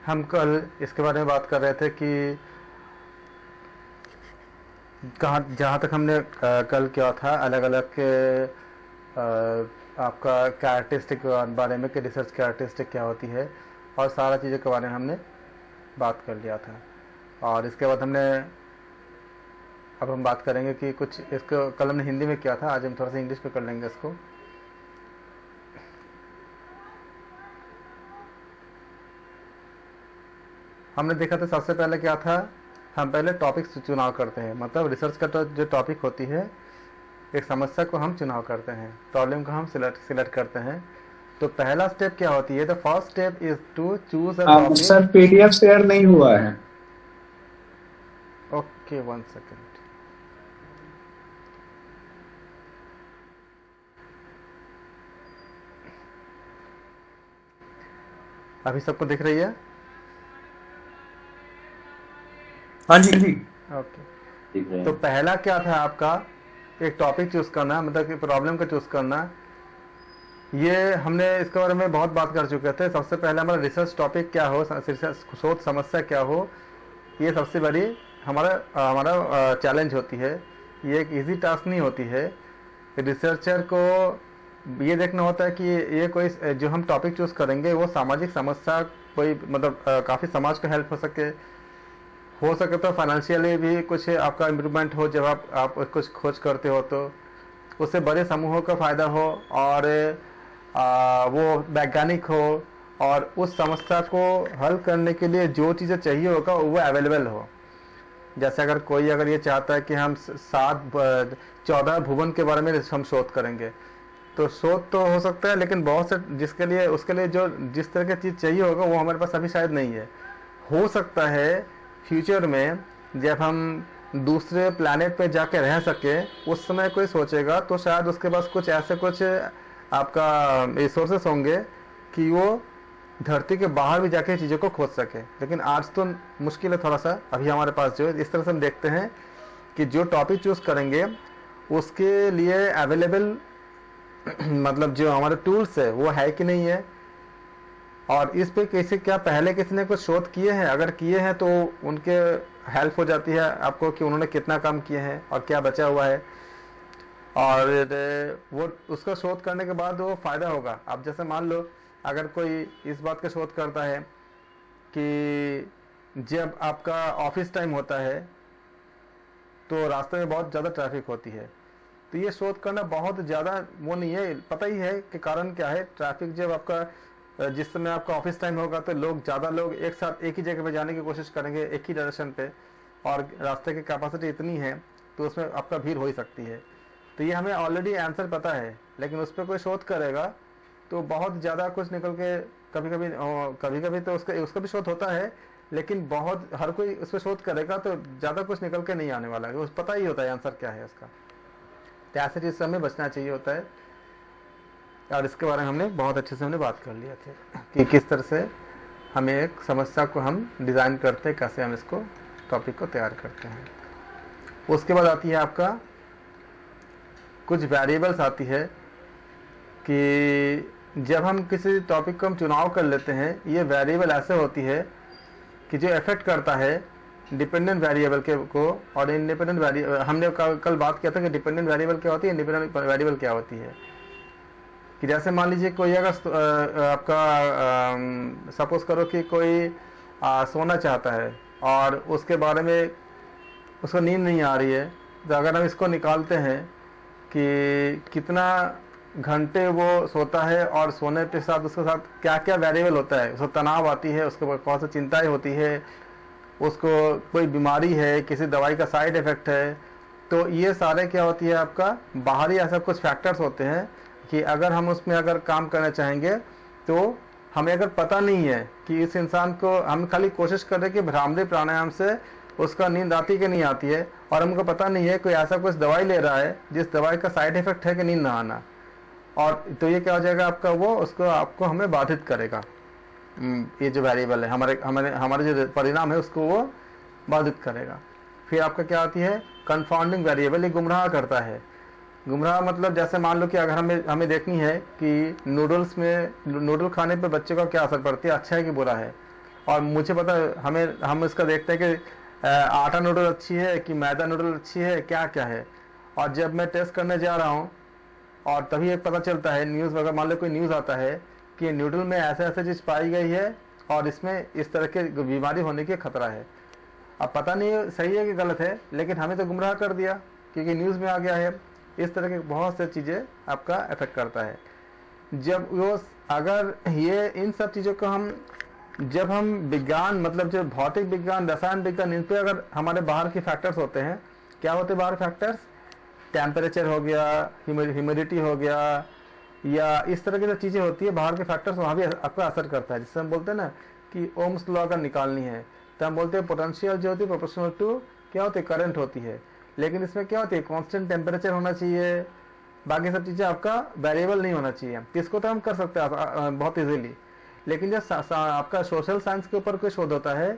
हम कल इसके बारे में बात कर रहे थे कि कहाँ, जहाँ तक हमने कल क्या था, अलग अलग आपका कैरेक्टरिस्टिक के बारे में कि रिसर्च कैरेक्टरिस्टिक क्या होती है और सारा चीज़ों के बारे में हमने बात कर लिया था। और इसके बाद अब हम बात करेंगे कि कुछ इसको कल हमने हिंदी में किया था, आज हम थोड़ा सा इंग्लिश में कर लेंगे इसको। हमने देखा था सबसे पहले क्या था, हम पहले टॉपिक चुनाव करते हैं, मतलब रिसर्च का जो टॉपिक होती है, एक समस्या को हम चुनाव करते हैं, प्रॉब्लम को हम सिलेक्ट करते हैं। तो पहला स्टेप क्या होती है, the first step is to choose a topic. Sir PDF share नहीं हुआ है। Okay, 1 second. अभी सबको दिख रही है? हाँ जी जी। ओके, तो पहला क्या था आपका, एक टॉपिक चूज करना, मतलब कि प्रॉब्लम को चूज करना। ये हमने इसके बारे में बहुत बात कर चुके थे। सबसे पहले हमारा रिसर्च टॉपिक क्या हो, शोध समस्या क्या हो, ये सबसे बड़ी हमारा चैलेंज होती है। ये एक इजी टास्क नहीं होती है। रिसर्चर को ये देखना होता है कि ये कोई जो हम टॉपिक चूज करेंगे वो सामाजिक समस्या, कोई मतलब काफ़ी समाज को हेल्प हो सके तो फाइनेंशियली भी कुछ आपका इम्प्रूवमेंट हो, जब आप कुछ खोज करते हो तो उससे बड़े समूहों का फ़ायदा हो, और वो वैज्ञानिक हो, और उस समस्या को हल करने के लिए जो चीज़ें चाहिए होगा वो अवेलेबल हो। जैसे अगर ये चाहता है कि हम 14 भुवन के बारे में हम शोध करेंगे, तो शोध तो हो सकता है, लेकिन बहुत से उसके लिए जो जिस तरह की चीज़ चाहिए होगा वो हमारे पास अभी शायद नहीं है। हो सकता है फ्यूचर में जब हम दूसरे प्लैनेट पे जाके रह सके, उस समय कोई सोचेगा तो शायद उसके पास कुछ आपका रिसोर्सेस होंगे कि वो धरती के बाहर भी जाके चीज़ों को खोज सके। लेकिन आज तो मुश्किल है थोड़ा सा अभी हमारे पास। जो इस तरह से हम देखते हैं कि जो टॉपिक चूज करेंगे उसके लिए अवेलेबल मतलब जो हमारे टूल्स है वो है कि नहीं है, और इस पे पहले किसी ने कुछ शोध किए हैं, अगर किए हैं तो उनके हेल्प हो जाती है आपको कि उन्होंने कितना काम किए हैं और क्या बचा हुआ है, और वो उसका शोध करने के बाद वो फ़ायदा होगा। अब जैसे मान लो अगर कोई इस बात का शोध करता है कि जब आपका ऑफिस टाइम होता है तो रास्ते में बहुत ज़्यादा ट्रैफिक होती है, तो ये शोध करना बहुत ज़्यादा वो नहीं है। पता ही है कि कारण क्या है। ट्रैफिक जब आपका जिस समय आपका ऑफिस टाइम होगा तो ज़्यादा लोग एक साथ एक ही जगह पे जाने की कोशिश करेंगे, एक ही डायरेक्शन पे, और रास्ते की कैपेसिटी इतनी है तो उसमें आपका भीड़ हो ही सकती है। तो ये हमें ऑलरेडी आंसर पता है, लेकिन उस पर कोई शोध करेगा तो बहुत ज़्यादा कुछ निकल के कभी कभी तो उसका भी शोध होता है, लेकिन बहुत हर कोई उस पर शोध करेगा तो ज़्यादा कुछ निकल के नहीं आने वाला है। उस पता ही होता है आंसर क्या है उसका। तो ऐसे चीज़ से हमें बचना चाहिए होता है, और इसके बारे में हमने बहुत अच्छे से बात कर लिया थे कि किस तरह से हमें एक समस्या को हम डिज़ाइन करते हैं, कैसे हम इसको टॉपिक को तैयार करते हैं। उसके बाद आती है आपका कुछ वेरिएबल्स आती है कि जब हम किसी टॉपिक को हम चुनाव कर लेते हैं, ये वेरिएबल ऐसे होती है कि जो इफेक्ट करता है डिपेंडेंट वेरिएबल को और इंडिपेंडेंट वेरिएबल। हमने कल बात किया था कि डिपेंडेंट वेरिएबल क्या होती है, इंडिपेंडेंट वेरिएबल क्या होती है। कि जैसे मान लीजिए कोई अगर आपका सपोज करो कि कोई सोना चाहता है और उसके बारे में उसको नींद नहीं आ रही है, तो अगर हम इसको निकालते हैं कि कितना घंटे वो सोता है और सोने के साथ उसके साथ क्या क्या वेरिएबल होता है, उसको तनाव आती है, उसको कौन सी चिंताएं होती है, उसको कोई बीमारी है, किसी दवाई का साइड इफेक्ट है, तो ये सारे क्या होती है आपका बाहरी ऐसा कुछ फैक्टर्स होते हैं कि अगर हम उसमें अगर काम करना चाहेंगे तो हमें अगर पता नहीं है कि इस इंसान को, हम खाली कोशिश कर रहे हैं कि भ्रामरी प्राणायाम से उसका नींद आती कि नहीं आती है, और हमको पता नहीं है कोई ऐसा कुछ दवाई ले रहा है जिस दवाई का साइड इफेक्ट है कि नींद ना आना, और तो ये क्या हो जाएगा आपका, वो उसको आपको हमें बाधित करेगा। ये जो वेरिएबल है हमारे जो परिणाम है उसको वो बाधित करेगा। फिर आपका क्या आती है कंफाउंडिंग वेरिएबल, ये गुमराह करता है। गुमराह मतलब जैसे मान लो कि अगर हमें देखनी है कि नूडल खाने पे बच्चे का क्या असर पड़ती है, अच्छा है कि बुरा है, और मुझे पता है, हम इसका देखते हैं कि आटा नूडल अच्छी है कि मैदा नूडल अच्छी है, क्या क्या है। और जब मैं टेस्ट करने जा रहा हूँ और तभी एक पता चलता है, न्यूज़ वगैरह मान लो कोई न्यूज़ आता है कि नूडल में ऐसे ऐसे चीज़ पाई गई है और इसमें इस तरह की बीमारी होने की खतरा है। अब पता नहीं सही है कि गलत है, लेकिन हमें तो गुमराह कर दिया क्योंकि न्यूज़ में आ गया है। इस तरह की बहुत सी चीज़ें आपका अफेक्ट करता है। जब वो अगर ये इन सब चीज़ों को जब हम विज्ञान मतलब जो भौतिक विज्ञान, रसायन विज्ञान, इन पे अगर हमारे बाहर के फैक्टर्स होते हैं, क्या होते हैं बाहर फैक्टर्स? टेम्परेचर हो गया, ह्यूमिडिटी हो गया, या इस तरह की जो चीज़ें होती है बाहर के फैक्टर्स, वहाँ भी आपका असर करता है। जिससे हम बोलते हैं ना कि ओम्स लॉ अगर निकालनी है तो हम बोलते हैं पोटेंशियल जो होती है प्रोपोर्शनल टू क्या होती है, करंट होती है। लेकिन इसमें क्या होती है, कांस्टेंट टेम्परेचर होना चाहिए, बाकी सब चीज़ें आपका वेरिएबल नहीं होना चाहिए। इसको तो हम कर सकते हैं बहुत इजीली, लेकिन जब आपका सोशल साइंस के ऊपर कोई शोध होता है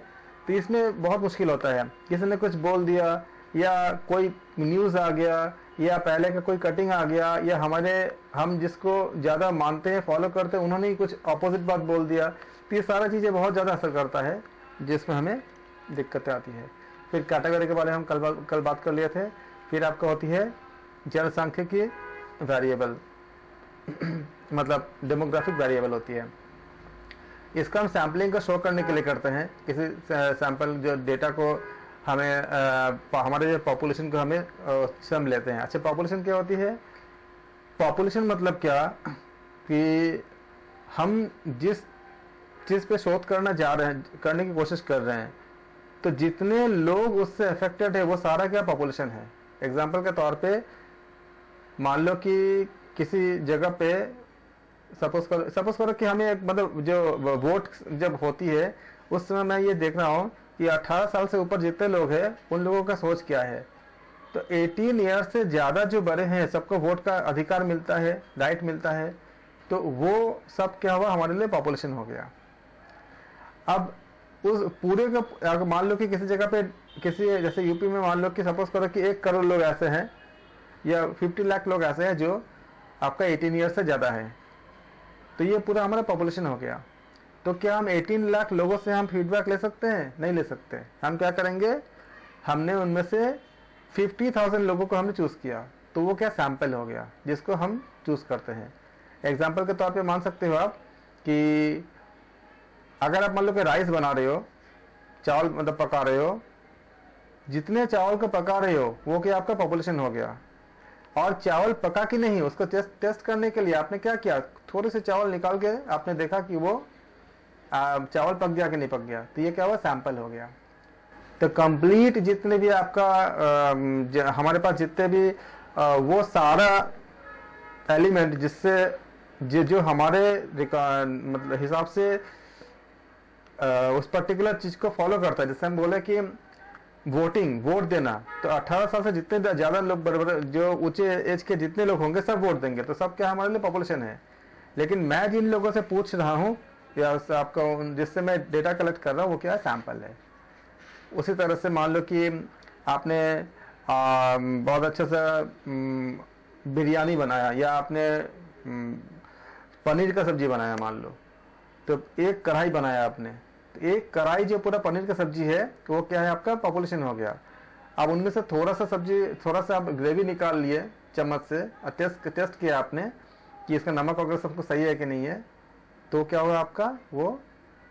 तो इसमें बहुत मुश्किल होता है। किसी ने कुछ बोल दिया या कोई न्यूज़ आ गया या पहले का कोई कटिंग आ गया या हम जिसको ज़्यादा मानते हैं, फॉलो करते हैं, उन्होंने ही कुछ अपोजिट बात बोल दिया, तो ये सारा चीज़ें बहुत ज़्यादा असर करता है, जिसमें हमें दिक्कतें आती है। फिर कैटेगरी के बारे में हम कल बात कर लिए थे। फिर आपका होती है जनसांख्यिकी वेरिएबल मतलब डेमोग्राफिक वेरिएबल होती है। इसका हम सैम्पलिंग का शो करने के लिए करते हैं। किसी सैंपल जो डेटा को हमें हमारे जो पॉपुलेशन को हमें हम लेते हैं। अच्छा, पॉपुलेशन क्या होती है? पॉपुलेशन मतलब क्या कि हम जिस चीज़ पे शोध करना जा रहे हैं, करने की कोशिश कर रहे हैं, तो जितने लोग उससे अफेक्टेड है वो सारा क्या पॉपुलेशन है। एग्जाम्पल के तौर पे मान लो कि किसी जगह पे सपोज करो कि हमें मतलब जो वोट जब होती है उस समय मैं ये देख रहा हूँ कि 18 साल से ऊपर जितने लोग हैं उन लोगों का सोच क्या है। तो 18 ईयर्स से ज़्यादा जो बड़े हैं सबको वोट का अधिकार मिलता है, राइट मिलता है, तो वो सब क्या हुआ, हमारे लिए पॉपुलेशन हो गया। अब उस पूरे का अगर मान लो कि किसी जगह पे किसी जैसे यूपी में मान लो कि सपोज करो कि 1 करोड़ लोग ऐसे हैं या 50 लाख लोग ऐसे हैं जो आपका 18 ईयर्स से ज़्यादा है, तो ये पूरा हमारा पॉपुलेशन हो गया। तो क्या हम 18 लाख लोगों से हम फीडबैक ले सकते हैं? नहीं ले सकते। हम क्या करेंगे, हमने उनमें से 50,000 लोगों को हमने चूज़ किया, तो वो क्या सैंपल हो गया जिसको हम चूज़ करते हैं। एग्जाम्पल के तौर पे मान सकते हो आप कि अगर आप मान लो कि राइस बना रहे हो, चावल मतलब पका रहे हो, जितने चावल को पका रहे हो वो क्या आपका पॉपुलेशन हो गया। और चावल पका कि नहीं उसको टेस्ट करने के लिए आपने क्या किया, थोड़े से चावल निकाल के आपने देखा कि वो चावल पक गया कि नहीं पक गया, तो ये क्या हुआ, सैंपल हो गया। तो कंप्लीट जितने भी आपका हमारे पास जितने भी वो सारा एलिमेंट जिससे जो हमारे मतलब हिसाब से उस पर्टिकुलर चीज को फॉलो करता है। जैसे हम बोले कि वोट देना, तो 18 साल से जितने ज्यादा लोग बड़े जो ऊंचे एज के जितने लोग होंगे सब वोट देंगे, तो सब क्या हमारे लिए पॉपुलेशन है। लेकिन मैं जिन लोगों से पूछ रहा हूँ या आपका जिससे मैं डेटा कलेक्ट कर रहा हूँ वो क्या है, सैंपल है। उसी तरह से मान लो कि आपने बहुत अच्छे से बिरयानी बनाया या आपने पनीर का सब्जी बनाया मान लो, तो एक कढ़ाई बनाया आपने, तो एक कढ़ाई जो पूरा पनीर का सब्जी है तो वो क्या है, आपका पॉपुलेशन हो गया। अब उनमें से थोड़ा सा आप ग्रेवी निकाल लिए चम्मच से और टेस्ट किया आपने कि इसका नमक वगैरह सबको सही है कि नहीं है, तो क्या हुआ आपका, वो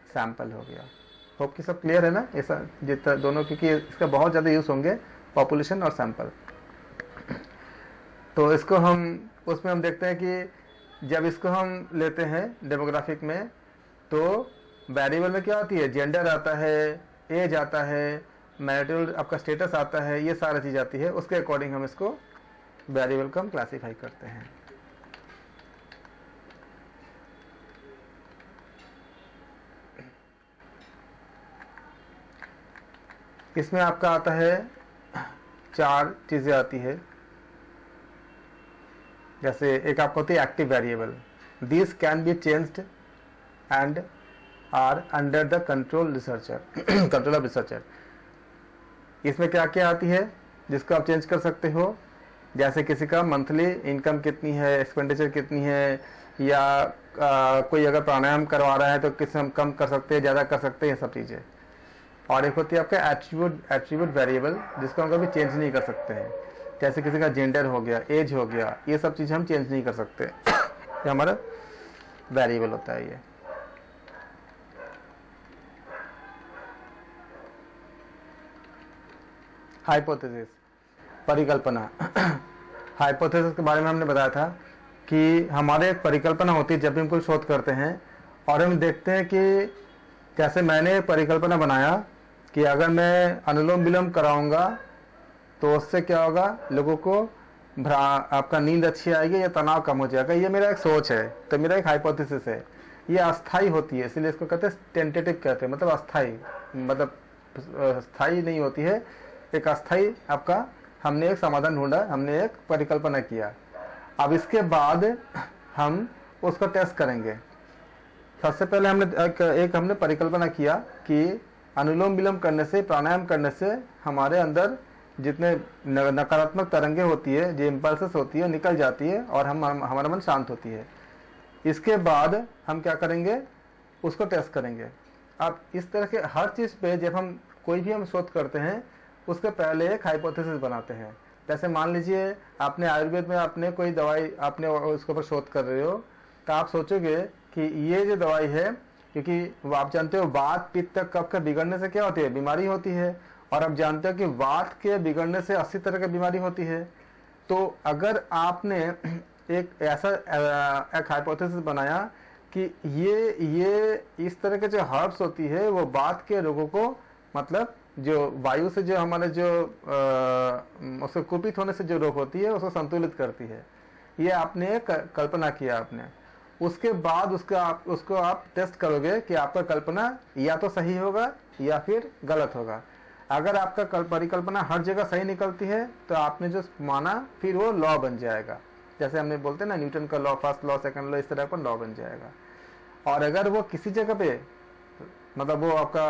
सैंपल हो गया। होप कि सब क्लियर है ना, ऐसा जितना दोनों, क्योंकि इसका बहुत ज़्यादा यूज़ होंगे पॉपुलेशन और सैंपल। तो इसको उसमें हम देखते हैं कि जब इसको हम लेते हैं डेमोग्राफिक में, तो वेरिएबल में क्या होती है, जेंडर आता है, एज आता है, मैरिटल आपका स्टेटस आता है, ये सारी चीज़ आती है। उसके अकॉर्डिंग हम इसको वेरिएबल को हम क्लासीफाई करते हैं। इसमें आपका आता है 4 चीज़ें आती है। जैसे एक आपको होती है active variable, this can be changed and are under the control of researcher. इसमें क्या क्या आती है जिसको आप चेंज कर सकते हो, जैसे किसी का मंथली इनकम कितनी है, एक्सपेंडिचर कितनी है, या कोई अगर प्राणायाम करवा रहा है तो किस हम कम कर सकते हैं, ज़्यादा कर सकते हैं, ये सब चीज़ें। और एक होती है आपका एट्रीब्यूट वेरिएबल, जिसको हम कभी चेंज नहीं कर सकते हैं, जैसे किसी का जेंडर हो गया, एज हो गया, ये सब चीज़ें हम चेंज नहीं कर सकते। ये हमारा वेरिएबल होता है। ये हाइपोथेसिस, परिकल्पना। हाइपोथेसिस के बारे में हमने बताया था कि हमारे एक परिकल्पना होती है जब भी हम कोई शोध करते हैं और हम देखते हैं कि जैसे मैंने परिकल्पना बनाया कि अगर मैं अनुलोम विलोम कराऊंगा तो उससे क्या होगा, लोगों को आपका नींद अच्छी आएगी या तनाव कम हो जाएगा। ये मेरा एक सोच है, तो मेरा एक हाइपोथेसिस है। ये अस्थाई होती है, इसलिए इसको कहते हैं टेंटेटिव, कहते हैं मतलब अस्थाई, मतलब स्थायी नहीं होती है, एक अस्थाई। आपका हमने एक समाधान ढूंढा, हमने एक परिकल्पना किया। अब इसके बाद हम उसको टेस्ट करेंगे। सबसे पहले हमने हमने परिकल्पना किया कि अनुलोम विलोम करने से, प्राणायाम करने से हमारे अंदर जितने नकारात्मक तरंगे होती है, जो इम्पल्सेस होती है, निकल जाती है और हमारा मन शांत होती है। इसके बाद हम क्या करेंगे, उसको टेस्ट करेंगे। अब इस तरह के हर चीज़ पे जब हम कोई भी हम शोध करते हैं उसके पहले एक हाइपोथेसिस बनाते हैं। जैसे मान लीजिए आपने आयुर्वेद में आपने कोई दवाई आपने उसके ऊपर शोध कर रहे हो, तो आप सोचोगे कि ये जो दवाई है, क्योंकि वो आप जानते हो वात पित्त कफ के बिगड़ने से क्या होती है, बीमारी होती है। और आप जानते हो कि वात के बिगड़ने से 80 तरह की बीमारी होती है। तो अगर आपने एक ऐसा एक हाइपोथेसिस बनाया कि ये इस तरह के जो हर्ब्स होती है वो वात के रोगों को, मतलब जो वायु से जो हमारे जो उसके कुपित होने से जो रोग होती है उसको संतुलित करती है, ये आपने कल्पना किया आपने। उसके बाद उसको आप टेस्ट करोगे कि आपका कल्पना या तो सही होगा या फिर गलत होगा। अगर आपका परिकल्पना हर जगह सही निकलती है तो आपने जो माना फिर वो लॉ बन जाएगा। जैसे हमने बोलते हैं ना, न्यूटन का law, first law, second law, इस तरह का लॉ बन जाएगा। और अगर वो किसी जगह पे, मतलब वो आपका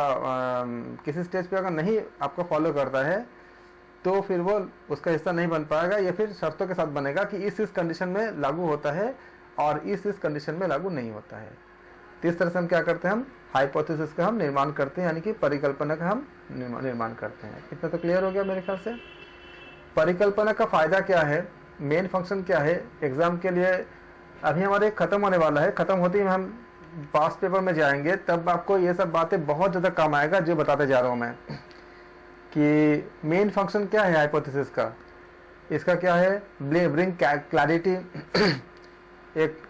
किसी स्टेज पे अगर नहीं आपको फॉलो करता है तो फिर वो उसका हिस्सा नहीं बन पाएगा, या फिर शर्तों के साथ बनेगा कि इस कंडीशन में लागू होता है और इस कंडीशन में लागू नहीं होता है। तो इस तरह से हम क्या करते हैं, हम हाइपोथेसिस का हम निर्माण करते हैं, यानी कि परिकल्पना का हम निर्माण करते हैं। इतना तो क्लियर हो गया मेरे ख्याल से। परिकल्पना का फायदा क्या है, मेन फंक्शन क्या है एग्जाम के लिए। अभी हमारे खत्म होने वाला है, खत्म होते ही हम पास पेपर में जाएंगे, तब आपको ये सब बातें बहुत ज़्यादा काम आएगा जो बताते जा रहा हूँ मैं, कि मेन फंक्शन क्या है हाइपोथेसिस का। इसका क्या है, ब्रिंग क्लैरिटी, एक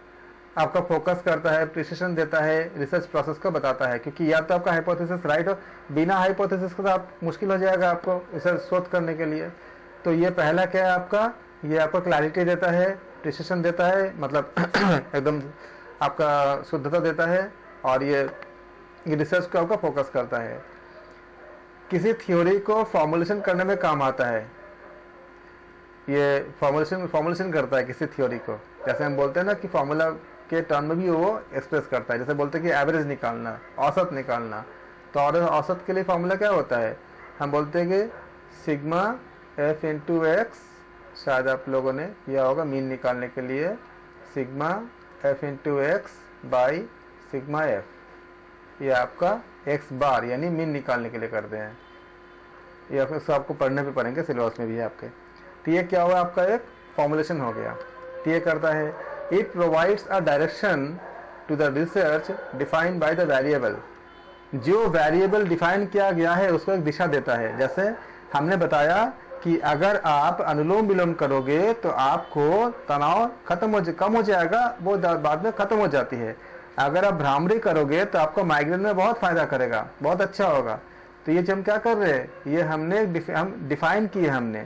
आपका फोकस करता है, प्रिसिशन देता है, रिसर्च प्रोसेस को बताता है। क्योंकि या तो आपका हाइपोथेसिस राइट हो, बिना हाइपोथेसिस को तो आप मुश्किल हो जाएगा आपको रिसर्च शोध करने के लिए। तो ये पहला क्या है आपका, ये आपको क्लैरिटी देता है, प्रिसिशन देता है, मतलब एकदम आपका शुद्धता देता है, और ये रिसर्च को आपका फोकस करता है। किसी थ्योरी को फॉर्मुलेशन करने में काम आता है, ये फॉर्मुलेशन करता है किसी थ्योरी को। जैसे हम बोलते हैं ना कि फॉर्मूला के टर्म में भी वो एक्सप्रेस करता है। जैसे बोलते हैं कि एवरेज निकालना, औसत निकालना, तो औसत के लिए फॉर्मूला क्या होता है, हम बोलते हैं कि सिग्मा एफ इंटू एक्स, शायद आप लोगों ने किया होगा मीन निकालने के लिए, sigma F into x by sigma F, ये आपका एक्स बार यानी मीन निकालने के लिए करते हैं। ये आपको पढ़ने पे पढ़ेंगे, सिलेबस में भी है आपके। तो ये क्या हुआ, आपका एक फॉर्मुलेशन हो गया। तो ये करता है, it provides a direction to the research defined by the variable. जो वेरिएबल डिफाइन किया गया है उसको एक दिशा देता है। जैसे हमने बताया कि अगर आप अनुलोम विलोम करोगे तो आपको तनाव कम हो जाएगा, वो बाद में खत्म हो जाती है। अगर आप भ्रामरी करोगे तो आपको माइग्रेन में बहुत फायदा करेगा, बहुत अच्छा होगा। तो ये जो हम क्या कर रहे हैं, ये हमने डिफाइन किए हमने।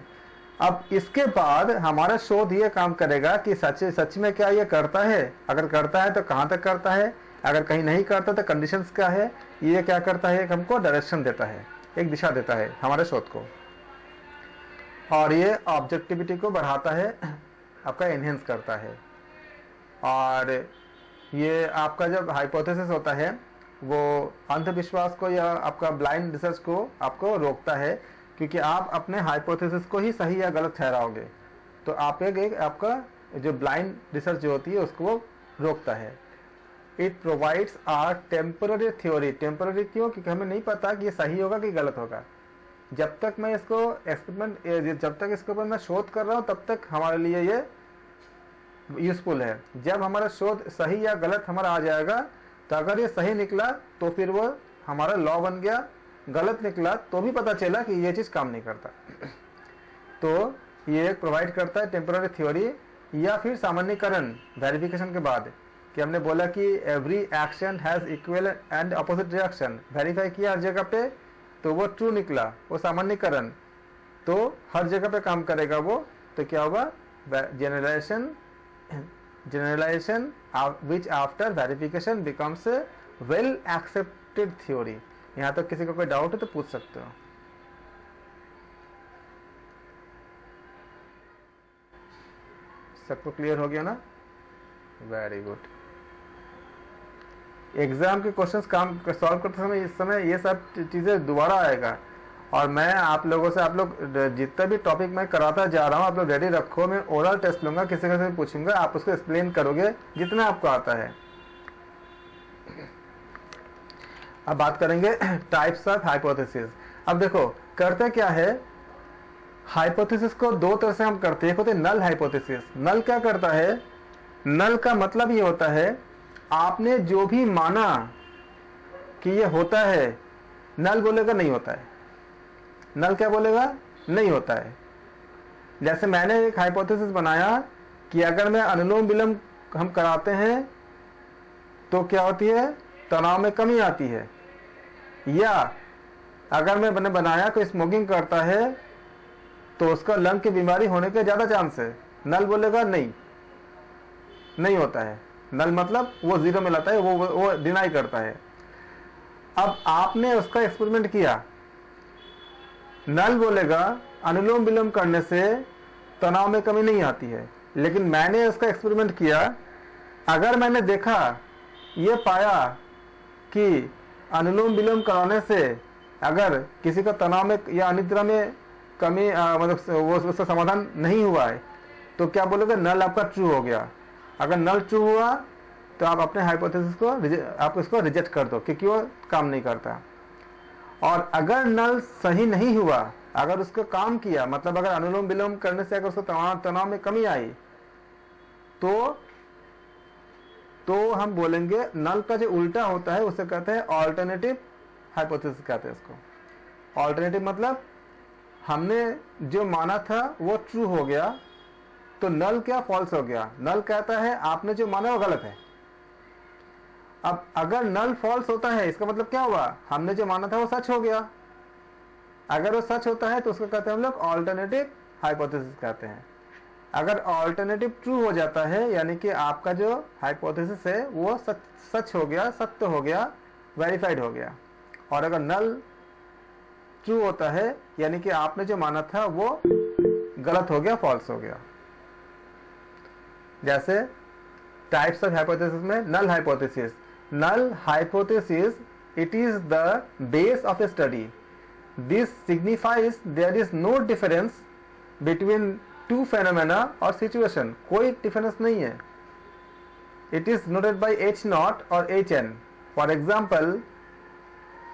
अब इसके बाद हमारा शोध ये काम करेगा कि सच में क्या ये करता है, अगर करता है तो कहाँ तक करता है, अगर कहीं नहीं करता तो कंडीशंस क्या है। ये क्या करता है, हमको डायरेक्शन देता है, एक दिशा देता है हमारे शोध को, और ये ऑब्जेक्टिविटी को बढ़ाता है, आपका एनहेंस करता है। और ये आपका जब हाइपोथेसिस होता है वो अंधविश्वास को या आपका ब्लाइंड रिसर्च को आपको रोकता है, क्योंकि आप अपने हाइपोथेसिस को ही सही या गलत ठहराओगे। तो आप एक आपका जो ब्लाइंड रिसर्च जो होती है उसको वो रोकता है। It provides are temporary theory. Temporary क्यों? क्योंकि हमें नहीं पता कि ये सही होगा कि गलत होगा। जब तक मैं इसको एक्सपेरिमेंट, जब तक इसके ऊपर मैं शोध कर रहा हूँ तब तक हमारे लिए ये यूजफुल है। जब हमारा शोध सही या गलत हमारा आ जाएगा तो अगर ये सही निकला तो फिर वो हमारा लॉ बन गया, गलत निकला तो भी पता चला कि ये चीज़ काम नहीं करता। तो ये प्रोवाइड करता है टेम्पररी थ्योरी या फिर सामान्यीकरण वेरिफिकेशन के बाद, कि हमने बोला कि every action has equal and opposite reaction, verify किया हर जगह पे तो वो ट्रू निकला, वो सामान्यीकरण तो हर जगह पे काम करेगा वो। तो क्या होगा? generalization which after verification becomes a well accepted theory। यहाँ तक किसी को कोई डाउट है तो पूछ सकते हो। सबको क्लियर हो गया ना? Very good. एग्जाम के क्वेश्चंस काम सॉल्व करते समय इस समय ये सब चीजें दोबारा आएगा, और मैं आप लोगों से, आप लोग जितना भी टॉपिक मैं कराता जा रहा हूँ आप लोग रेडी रखो। मैं ओरल टेस्ट लूंगा, किसी से पूछूंगा, आप उसको एक्सप्लेन करोगे जितना आपको आता है। अब बात करेंगे टाइप्स ऑफ हाइपोथेसिस। अब देखो करते क्या है, हाइपोथेसिस को दो तरह से हम करते हैं। एक होते नल हाइपोथेसिस। नल क्या करता है? नल का मतलब ये होता है आपने जो भी माना कि ये होता है, नल बोलेगा नहीं होता है। नल क्या बोलेगा? नहीं होता है। जैसे मैंने एक हाइपोथेसिस बनाया कि अगर मैं अनुलोम विलोम हम कराते हैं तो क्या होती है? तनाव में कमी आती है। या अगर मैंने बनाया कोई स्मोकिंग करता है तो उसका लंग की बीमारी होने के ज्यादा चांस है। नल बोलेगा नहीं, नहीं होता है। नल मतलब वो जीरो में लाता है, वो डिनाई करता है। अब आपने उसका एक्सपेरिमेंट किया, नल बोलेगा अनुलोम विलोम करने से तनाव में कमी नहीं आती है। लेकिन मैंने उसका एक्सपेरिमेंट किया, अगर मैंने देखा, ये पाया कि अनुलोम विलोम कराने से अगर किसी का तनाव में या अनिद्रा में कमी मतलब वो उसका समाधान नहीं हुआ है, तो क्या बोलोगे? नल आपका ट्रू हो गया। अगर नल ट्रू हुआ तो आप अपने हाइपोथेसिस को आप इसको रिजेक्ट कर दो क्योंकि वो काम नहीं करता। और अगर नल सही नहीं हुआ, अगर उसको काम किया, मतलब अगर अनुलोम विलोम करने से अगर उसको तनाव में कमी आई तो हम बोलेंगे नल का जो उल्टा होता है उसे कहते हैं ऑल्टरनेटिव हाइपोथेसिस कहते हैं इसको। ऑल्टरनेटिव मतलब हमने जो माना था वो ट्रू हो गया तो नल क्या? फॉल्स हो गया। नल कहता है आपने जो माना वो गलत है। अब अगर नल फॉल्स होता है इसका मतलब क्या हुआ? हमने जो माना था वो सच हो गया। अगर वो सच होता है तो उसको कहते हैं हम लोग ऑल्टरनेटिव हाइपोथेसिस कहते हैं। अगर ऑल्टरनेटिव ट्रू हो जाता है यानी कि आपका जो हाइपोथेसिस है वो सच हो गया, सत्य हो गया, वेरीफाइड हो गया। और अगर नल ट्रू होता है यानी कि आपने जो माना था वो गलत हो गया, फॉल्स हो गया। जैसे टाइप्स ऑफ हाइपोथेसिस में null hypothesis. Null hypothesis, it is the base of a study. This signifies there is no difference between two phenomena और सिचुएशन। कोई डिफरेंस नहीं है। It is noted by H not और HN। For example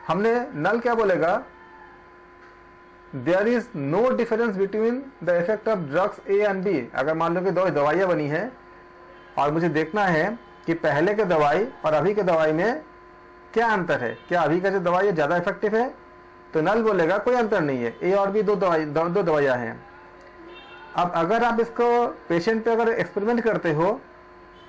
हमने null क्या बोलेगा? There is no difference between the effect of drugs A and B। अगर मान लो कि दो दवाइयां बनी है और मुझे देखना है कि पहले के दवाई और अभी के दवाई में क्या अंतर है, क्या अभी का जो दवाई है ज्यादा इफेक्टिव है, तो नल बोलेगा कोई अंतर नहीं है, A और B दो दवाइयां हैं। अब अगर आप इसको पेशेंट पे अगर एक्सपेरिमेंट करते हो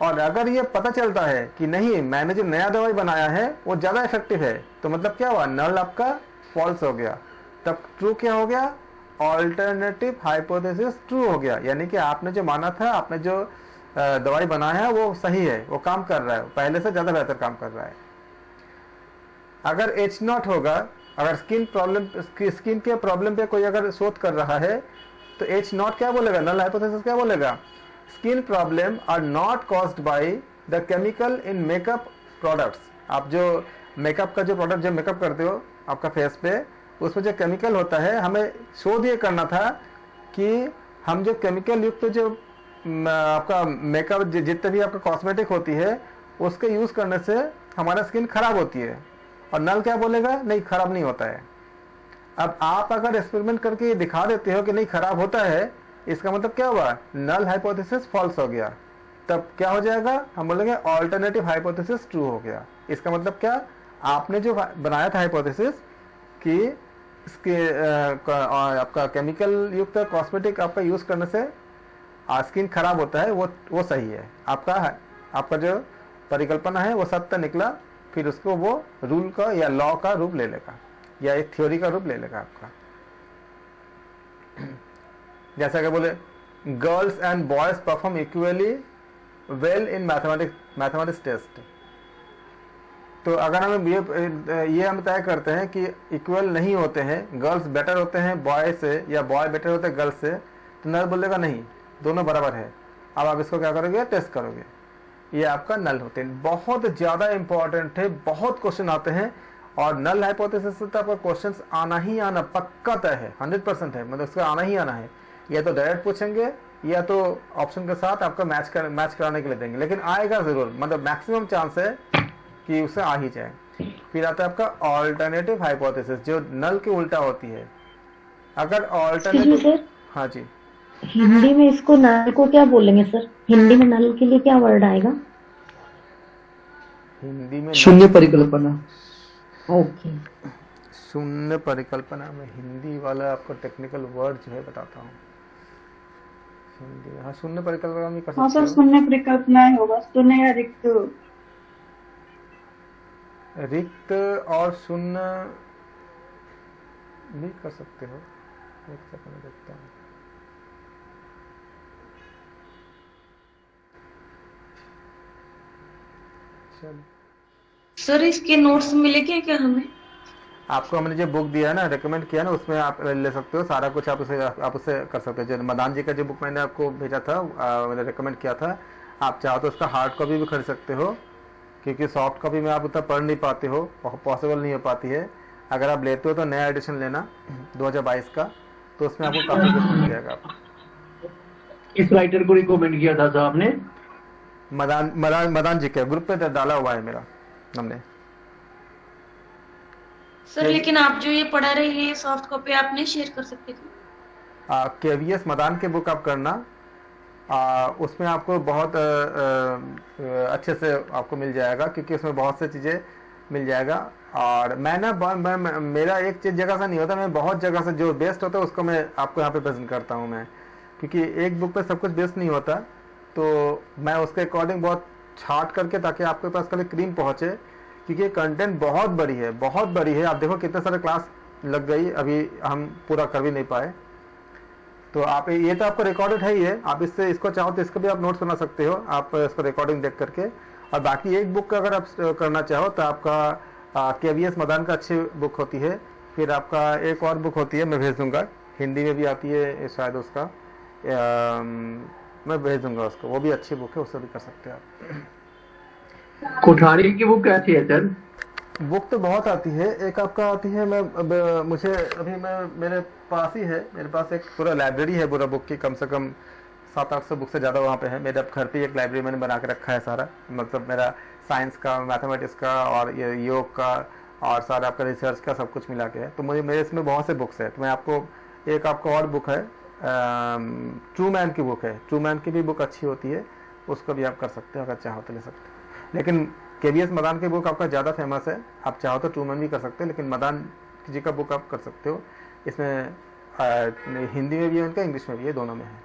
और अगर ये पता चलता है कि नहीं मैंने जो नया दवाई बनाया है वो ज्यादा इफेक्टिव है, तो मतलब क्या हुआ? नल आपका फॉल्स हो गया। तब ट्रू क्या हो गया? ऑल्टरनेटिव हाइपोथेसिस ट्रू हो गया। यानी कि आपने जो माना था, आपने जो दवाई बनाया है वो सही है, वो काम कर रहा है, पहले से ज्यादा बेहतर काम कर रहा है। अगर H नॉट होगा, अगर स्किन के प्रॉब्लम पे कोई अगर शोध कर रहा है तो H नॉट क्या बोलेगा? नल हाइपोथेसिस क्या बोलेगा? Skin problem are not caused by the chemical in makeup products. आप जो मेकअप का जो प्रोडक्ट जो मेकअप करते हो आपका फेस पे, उसमें जो केमिकल होता है, हमें शोध ये करना था कि हम जो केमिकल युक्त जो आपका मेकअप जितने भी आपका कॉस्मेटिक होती है उसके यूज करने से हमारा स्किन खराब होती है, और नल क्या बोलेगा, नहीं खराब नहीं होता है। अब आप अगर एक्सपेरिमेंट करके दिखा देते हो कि नहीं खराब होता है, इसका मतलब क्या हुआ, नल हाइपोथेसिस फॉल्स हो गया। तब क्या हो जाएगा, हम बोलेंगे ऑल्टरनेटिव हाइपोथेसिस ट्रू हो गया। इसका मतलब क्या, आपने जो बनाया था हाइपोथेसिस कि इसके आपका केमिकल युक्त कॉस्मेटिक आपका यूज करने से स्किन खराब होता है, वो सही है। आपका जो परिकल्पना है वो सत्य निकला, फिर उसको वो रूल का या लॉ का रूप ले लेगा, या एक थ्योरी का रूप ले लेगा आपका। जैसा कि बोले girls and boys perform equally well in mathematics test. तो अगर हम ये हम तय करते हैं कि इक्वल नहीं होते हैं, गर्ल्स बेटर होते हैं बॉय से या बॉय बेटर होते हैं गर्ल्स से, तो नल बोलेगा नहीं, दोनों बराबर है। अब आप इसको क्या करोगे, टेस्ट करोगे, ये आपका नल होते हैं। बहुत ज़्यादा इंपॉर्टेंट है, बहुत क्वेश्चन आते हैं, और नल हाइपोथेसिस से तो आपका क्वेश्चन आना ही आना पक्का तय है, 100% है, मतलब उसका आना ही आना है। या तो डायरेक्ट पूछेंगे या तो ऑप्शन के साथ आपका मैच कराने के लिए देंगे, लेकिन आएगा जरूर, मतलब मैक्सिमम चांस है कि उसे आ ही जाए। फिर आता है आपका ऑल्टरनेटिव हाइपोथेसिस, जो नल के उल्टा होती है। अगर ऑल्टरनेटिव, हाँ जी, हिंदी में इसको नल को क्या बोलेंगे सर, हिंदी में नल के लिए क्या वर्ड आएगा? हिंदी में शून्य परिकल्पना। ओके, शून्य परिकल्पना में हिंदी वाला आपको टेक्निकल वर्ड जो है बताता हूँ। हिंदी, हाँ शून्य परिकल्पना में कर सकते हो। हाँ सर, शून्य परिकल्पना होगा, शून्य या रिक्त। रिक्त और शून्य भी कर सकते हो। एक सेकंड देखता हूँ। चल, सर इसके नोट्स मिलेंगे क्या हमें? आपको हमने जो बुक दिया है ना, रेकमेंड किया ना, उसमें आप ले सकते हो सारा कुछ, आप उसे कर सकते हो। जो मदान जी का जो बुक मैंने आपको भेजा था, मैंने रेकमेंड किया था, आप चाहो तो उसका हार्ड कॉपी भी खरीद सकते हो, क्योंकि सॉफ्ट कॉपी में आप उतना पढ़ नहीं पाते हो, पॉसिबल नहीं हो पाती है। अगर आप लेते हो तो नया एडिशन लेना 2022 का, तो उसमें आपको काफी कुछ मिल जाएगा। किस राइटर को रिकमेंड किया था साहब ने? मदान जी के ग्रुप पे डाला हुआ है मेरा हमने। सर लेकिन आप जो ये पढ़ा रहे हैं सॉफ्ट कॉपी आप नहीं शेयर कर सकते थे? KVS मदान के बुक आप करना, उसमें आपको बहुत अच्छे से आपको मिल जाएगा, क्योंकि उसमें बहुत सी चीज़ें मिल जाएगा। और मेरा एक चीज़ जगह से नहीं होता, मैं बहुत जगह से जो बेस्ट होता है उसको मैं आपको यहाँ पे प्रेजेंट करता हूँ मैं, क्योंकि एक बुक पे सब कुछ बेस्ट नहीं होता, तो मैं उसके अकॉर्डिंग बहुत छाट करके, ताकि आपके पास कभी क्रीम पहुँचे, क्योंकि कंटेंट बहुत बड़ी है, बहुत बड़ी है। आप देखो कितने सारे क्लास लग गई, अभी हम पूरा कर भी नहीं पाए। तो आप ये तो आपको रिकॉर्डेड है ही है, आप इसको चाहो तो इसको भी आप नोट्स बना सकते हो, आप इसको रिकॉर्डिंग देख करके। और बाकी एक बुक का अगर आप करना चाहो तो आपका KVS मदान का अच्छी बुक होती है। फिर आपका एक और बुक होती है, मैं भेज दूंगा, हिंदी में भी आती है शायद, उसका मैं भेज दूंगा उसको, वो भी अच्छी बुक है, उससे भी कर सकते हैं आप। कोठारी की बुक कैसी है सर? बुक तो बहुत आती है। एक आपका आती है, मेरे पास ही है, मेरे पास एक पूरा लाइब्रेरी है पूरा बुक की, कम से कम 700-800 बुक से ज़्यादा वहाँ पे है। मेरे अब घर पे एक लाइब्रेरी मैंने बना के रखा है सारा, मतलब मेरा साइंस का, मैथमेटिक्स का और ये योग का और सारा आपका रिसर्च का सब कुछ मिला के है। तो मेरे इसमें बहुत से बुक्स है। तो मैं आपको एक आपको और बुक है, ट्रू मैन की बुक है, ट्रू मैन की भी बुक अच्छी होती है, उसको भी आप कर सकते हो, अगर चाहो तो ले सकते हो। लेकिन KVS मदान की बुक आपका ज़्यादा फेमस है, आप चाहो तो ट्रू मैन भी कर सकते हो, लेकिन मदान जी का बुक आप कर सकते हो। इसमें हिंदी में भी है उनका, इंग्लिश में भी है, दोनों में है।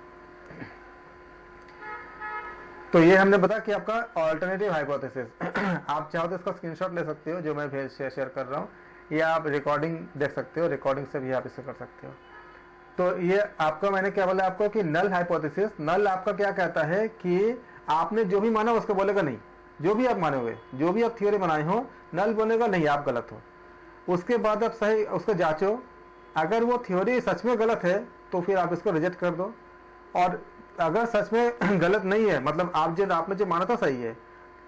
तो ये हमने बताया कि आपका ऑल्टरनेटिव हाइपोथेसिस आप चाहो तो इसका स्क्रीनशॉट ले सकते हो जो मैं शेयर कर रहा हूँ, या आप रिकॉर्डिंग देख सकते हो, रिकॉर्डिंग से भी आप इसे कर सकते हो। तो ये आपका मैंने क्या बोला आपको कि नल हाइपोथेसिस, नल आपका क्या कहता है कि आपने जो भी माना उसको बोलेगा नहीं, जो भी आप मानोगे, जो भी आप थ्योरी बनाए हो, नल बोलेगा नहीं आप गलत हो। उसके बाद आप सही उसको जांचो, अगर वो थ्योरी सच में गलत है तो फिर आप इसको रिजेक्ट कर दो, और अगर सच में गलत नहीं है, मतलब आपने जो माना था सही है,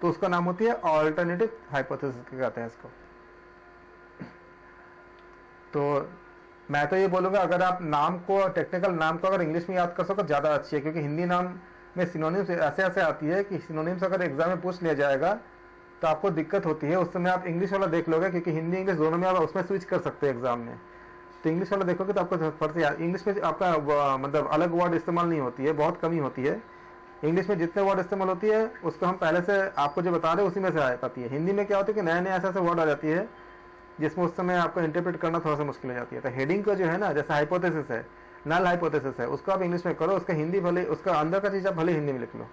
तो उसका नाम होती है ऑल्टरनेटिव हाइपोथेसिस कहते हैं इसको। तो मैं तो ये बोलूंगा, अगर आप नाम को, टेक्निकल नाम को अगर इंग्लिश में याद कर सको ज़्यादा अच्छी है, क्योंकि हिंदी नाम में सिनोनिम्स ऐसे आती है कि सिनोनिम्स अगर एग्जाम में पूछ लिया जाएगा तो आपको दिक्कत होती है, उस समय आप इंग्लिश वाला देख लोगे, क्योंकि हिंदी इंग्लिश दोनों में आप उसमें स्विच कर सकते हैं एग्जाम में। तो इंग्लिश वाला देखोगे तो आपको फर्क से इंग्लिश में आपका मतलब अलग वर्ड इस्तेमाल नहीं होती है, बहुत कमी होती है। इंग्लिश में जितने वर्ड इस्तेमाल होती है उसको हम पहले से आपको जो बता रहे हैं उसी में से आ पाती है। हिंदी में क्या होता है कि नए नए ऐसे ऐसे वर्ड आ जाती है जिसमें उस समय आपको इंटरप्रेट करना थोड़ा सा मुश्किल हो जाती है। तो हेडिंग का जो है ना, जैसे हाइपोथेसिस है, नल हाइपोथेसिस है, उसको आप इंग्लिश में करो, उसका हिंदी भले, उसका अंदर का चीज आप भले हिंदी में लिख लो।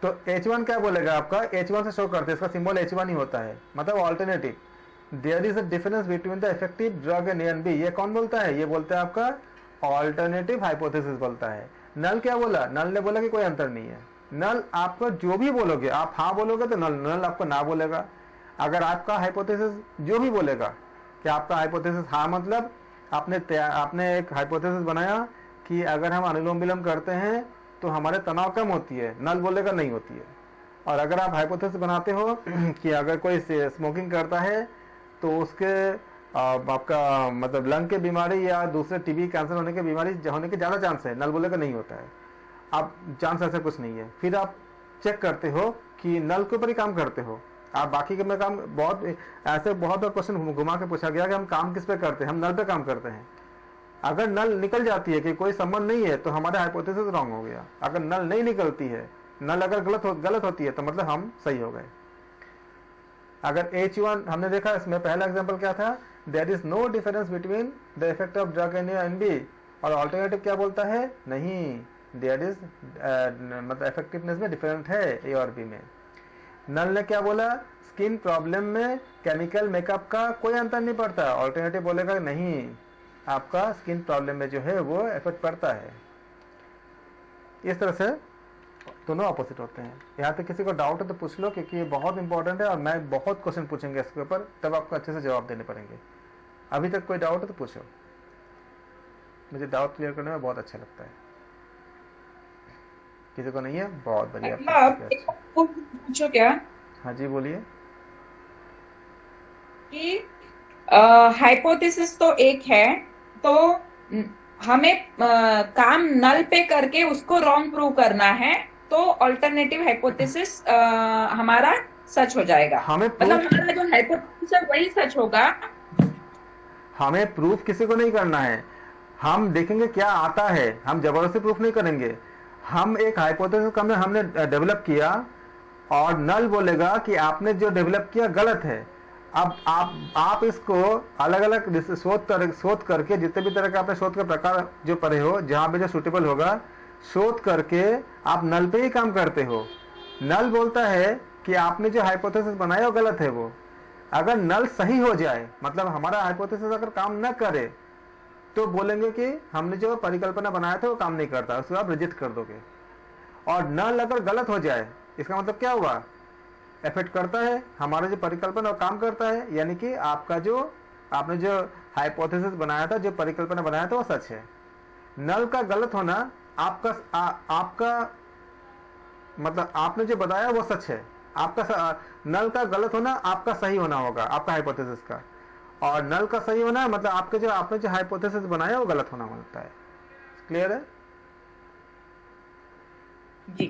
तो H1 क्या बोलेगा आपका, H1 से शो करते हैं, इसका सिंबल H1 ही होता है, मतलब alternative. There is a difference between the effective drug and A and B। ये कौन बोलता है, ये बोलता है आपका ऑल्टरनेटिव हाइपोथेसिस बोलता है। नल क्या बोला, नल ने बोला कि कोई अंतर नहीं है। नल आपको जो भी बोलोगे, आप हाँ बोलोगे तो नल, नल आपको ना बोलेगा। अगर आपका हाइपोथेसिस जो भी बोलेगा कि आपका हाइपोथेसिस हाँ, मतलब आपने एक हाइपोथेसिस बनाया कि अगर हम अनुलोम विलोम करते हैं तो हमारे तनाव कम होती है, नल बोलेगा नहीं होती है। और अगर आप हाइपोथेसिस बनाते हो कि अगर कोई स्मोकिंग करता है तो उसके आपका मतलब लंग के बीमारी या दूसरे टीबी कैंसर होने की बीमारी होने के ज़्यादा चांस है, नल बोलेगा नहीं होता है। आप चांस ऐसा कुछ नहीं है। फिर आप चेक करते हो कि नल के ऊपर ही काम करते हो आप, बाकी के में काम बहुत ऐसे बहुत बार क्वेश्चन घुमा के पूछा गया कि हम काम किस पे करते हैं, हम नल पे काम करते हैं। अगर नल निकल जाती है कि कोई संबंध नहीं है तो हमारा हाइपोथेसिस रॉन्ग हो गया। अगर नल नहीं निकलती है, नल अगर गलत होती है तो मतलब हम सही हो गए। अगर H1 हमने देखा, इसमें पहला एग्जांपल क्या था, there is no difference between the effect of drug and B। और ऑल्टरनेटिव क्या बोलता है, नहीं, देयर इज मतलब इफेक्टिवनेस में डिफरेंट है A और B में। नल ने क्या बोला, स्किन प्रॉब्लम में केमिकल मेकअप का कोई अंतर नहीं पड़ता। ऑल्टरनेटिव बोलेगा नहीं, आपका स्किन प्रॉब्लम में जो है वो इफेक्ट पड़ता है। इस तरह से दोनों ऑपोजिट होते हैं। यहाँ तक किसी को डाउट है तो पूछ लो, क्योंकि ये बहुत इंपॉर्टेंट है और मैं बहुत क्वेश्चन पूछेंगे इसके ऊपर, तब आपको अच्छे से जवाब देने पड़ेंगे। अभी तक कोई डाउट है तो पूछो, मुझे डाउट क्लियर करने में बहुत अच्छा लगता है। किसी को नहीं है, बहुत बढ़िया। पूछो क्या? हाँ जी बोलिए। कि हाइपोथेसिस तो एक है, तो हमें काम नल पे करके उसको रॉन्ग प्रूव करना है, तो अल्टरनेटिव हाइपोथेसिस हमारा सच हो जाएगा। हमें मतलब हमारा जो हाइपोथेसिस है वही सच होगा। हमें प्रूफ किसी को नहीं करना है, हम देखेंगे क्या आता है, हम जबरदस्ती प्रूफ नहीं करेंगे। हम एक हाइपोथेसिस हमने डेवलप किया और नल बोलेगा कि आपने जो डेवलप किया गलत है। अब आप इसको अलग अलग शोध करके, जितने भी तरह का आपने शोध का प्रकार जो पढ़े हो, जहां पे जो सुटेबल होगा, शोध करके आप नल पे ही काम करते हो। नल बोलता है कि आपने जो हाइपोथेसिस बनाया वो गलत है। वो अगर नल सही हो जाए, मतलब हमारा हाइपोथेसिस अगर काम न करे, तो बोलेंगे कि हमने जो परिकल्पना बनाया था वो काम नहीं करता, उसको आप रिजेक्ट कर दोगे। और नल अगर गलत हो जाए, इसका मतलब क्या हुआ, इफेक्ट करता है हमारा जो परिकल्पना वो काम करता है, यानी कि आपका जो आपने जो हाइपोथेसिस बनाया था, जो परिकल्पना बनाया था वो सच है। नल का गलत होना आपका मतलब आपने जो बताया वो सच है, आपका नल का गलत होना आपका सही होना होगा, आपका हाइपोथेसिस का। और नल का सही होना मतलब आपने जो हाइपोथेसिस बनाया वो गलत होना होता है। क्लियर है जी।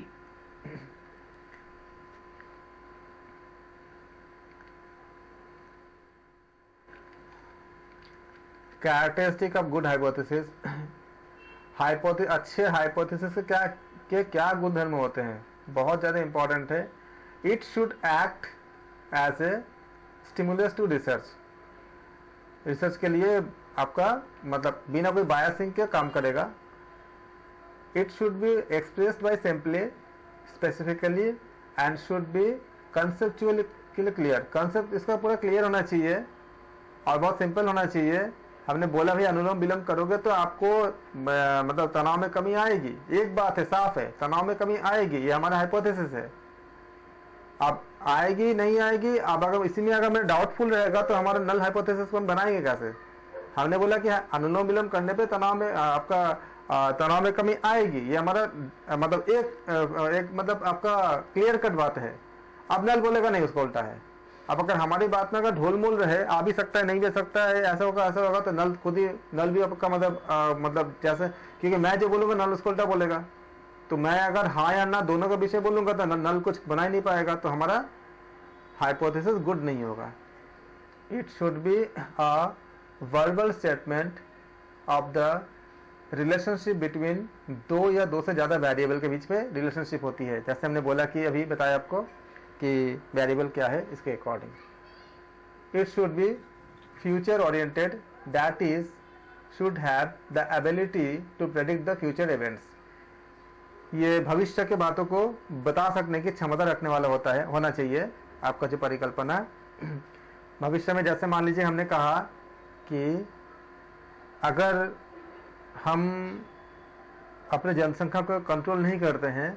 Characteristic of good hypothesis. अच्छे हाइपोथेसिस के क्या गुण धर्म होते हैं, बहुत ज्यादा इंपॉर्टेंट है। It should act as a stimulus to research. Research के लिए आपका मतलब बिना कोई बायसिंग के काम करेगा। It should be expressed by simply specifically and should be conceptually clear. Concept इसका पूरा क्लियर होना चाहिए और बहुत सिंपल होना चाहिए। हमने बोला भाई अनुलोम विलोम करोगे तो आपको मतलब तनाव में कमी आएगी, एक बात है, साफ है, तनाव में कमी आएगी, ये हमारा हाइपोथेसिस है। अब आएगी नहीं आएगी, अब अगर इसी में अगर मैं डाउटफुल रहेगा तो हमारा नल हाइपोथेसिस को हम बनाएंगे कैसे। हमने बोला कि अनुलोम विलोम करने पे तनाव में आपका तनाव में कमी आएगी, ये हमारा मतलब एक मतलब आपका क्लियर कट बात है। अब नल बोलेगा नहीं, उसको उल्टा है। अब अगर हमारी बात में अगर ढोल मोल रहे, आ भी सकता है नहीं भी सकता है, ऐसा होगा तो नल भी आपका मतलब जैसे, क्योंकि मैं जो बोलूंगा नल उसको उल्टा बोलेगा, तो मैं अगर हाँ या ना दोनों के बीच में बोलूंगा तो नल कुछ बना ही नहीं पाएगा, तो हमारा हाइपोथेसिस गुड नहीं होगा। It should be a verbal statement of the relationship between दो या दो से ज़्यादा वेरिएबल के बीच में रिलेशनशिप होती है। जैसे हमने बोला कि अभी बताया आपको कि वेरिएबल क्या है, इसके according. It should be future oriented, that is should have the ability to predict the future events. ये भविष्य के बातों को बता सकने की क्षमता रखने वाला होना चाहिए आपका जो परिकल्पना। भविष्य में जैसे मान लीजिए हमने कहा कि अगर हम अपने जनसंख्या को कंट्रोल नहीं करते हैं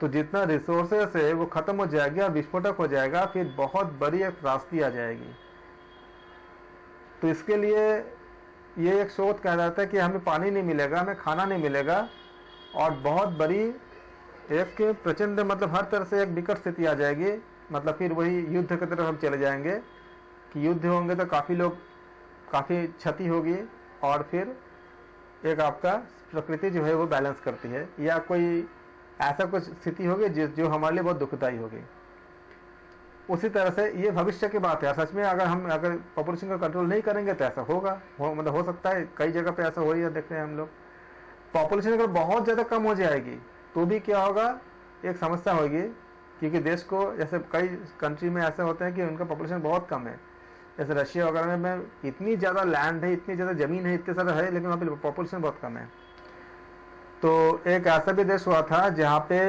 तो जितना रिसोर्सेस है वो खत्म हो जाएगा, विस्फोटक हो जाएगा, फिर बहुत बड़ी एक त्रासदी आ जाएगी। तो इसके लिए ये एक शोध कह रहा था कि हमें पानी नहीं मिलेगा, हमें खाना नहीं मिलेगा, और बहुत बड़ी एक प्रचंड मतलब हर तरह से एक विकट स्थिति आ जाएगी। मतलब फिर वही युद्ध की तरफ हम चले जाएंगे कि युद्ध होंगे तो काफ़ी क्षति होगी, और फिर एक आपका प्रकृति जो है वो बैलेंस करती है, या कोई ऐसा कुछ स्थिति होगी जो हमारे लिए बहुत दुखदायी होगी। उसी तरह से ये भविष्य की बात है। सच में अगर पॉपुलेशन का कंट्रोल नहीं करेंगे तो ऐसा होगा, मतलब हो सकता है कई जगह पे ऐसा हो रही है, देख रहे हैं हम लोग। पॉपुलेशन अगर बहुत ज़्यादा कम हो जाएगी तो भी क्या होगा, एक समस्या होगी, क्योंकि देश को जैसे कई कंट्री में ऐसे होते हैं कि उनका पॉपुलेशन बहुत कम है। जैसे रशिया वगैरह में इतनी ज़्यादा लैंड है, इतनी ज़्यादा ज़मीन है, इतने सारा है, लेकिन वहाँ पे पॉपुलेशन बहुत कम है। तो एक ऐसा भी देश हुआ था जहाँ पे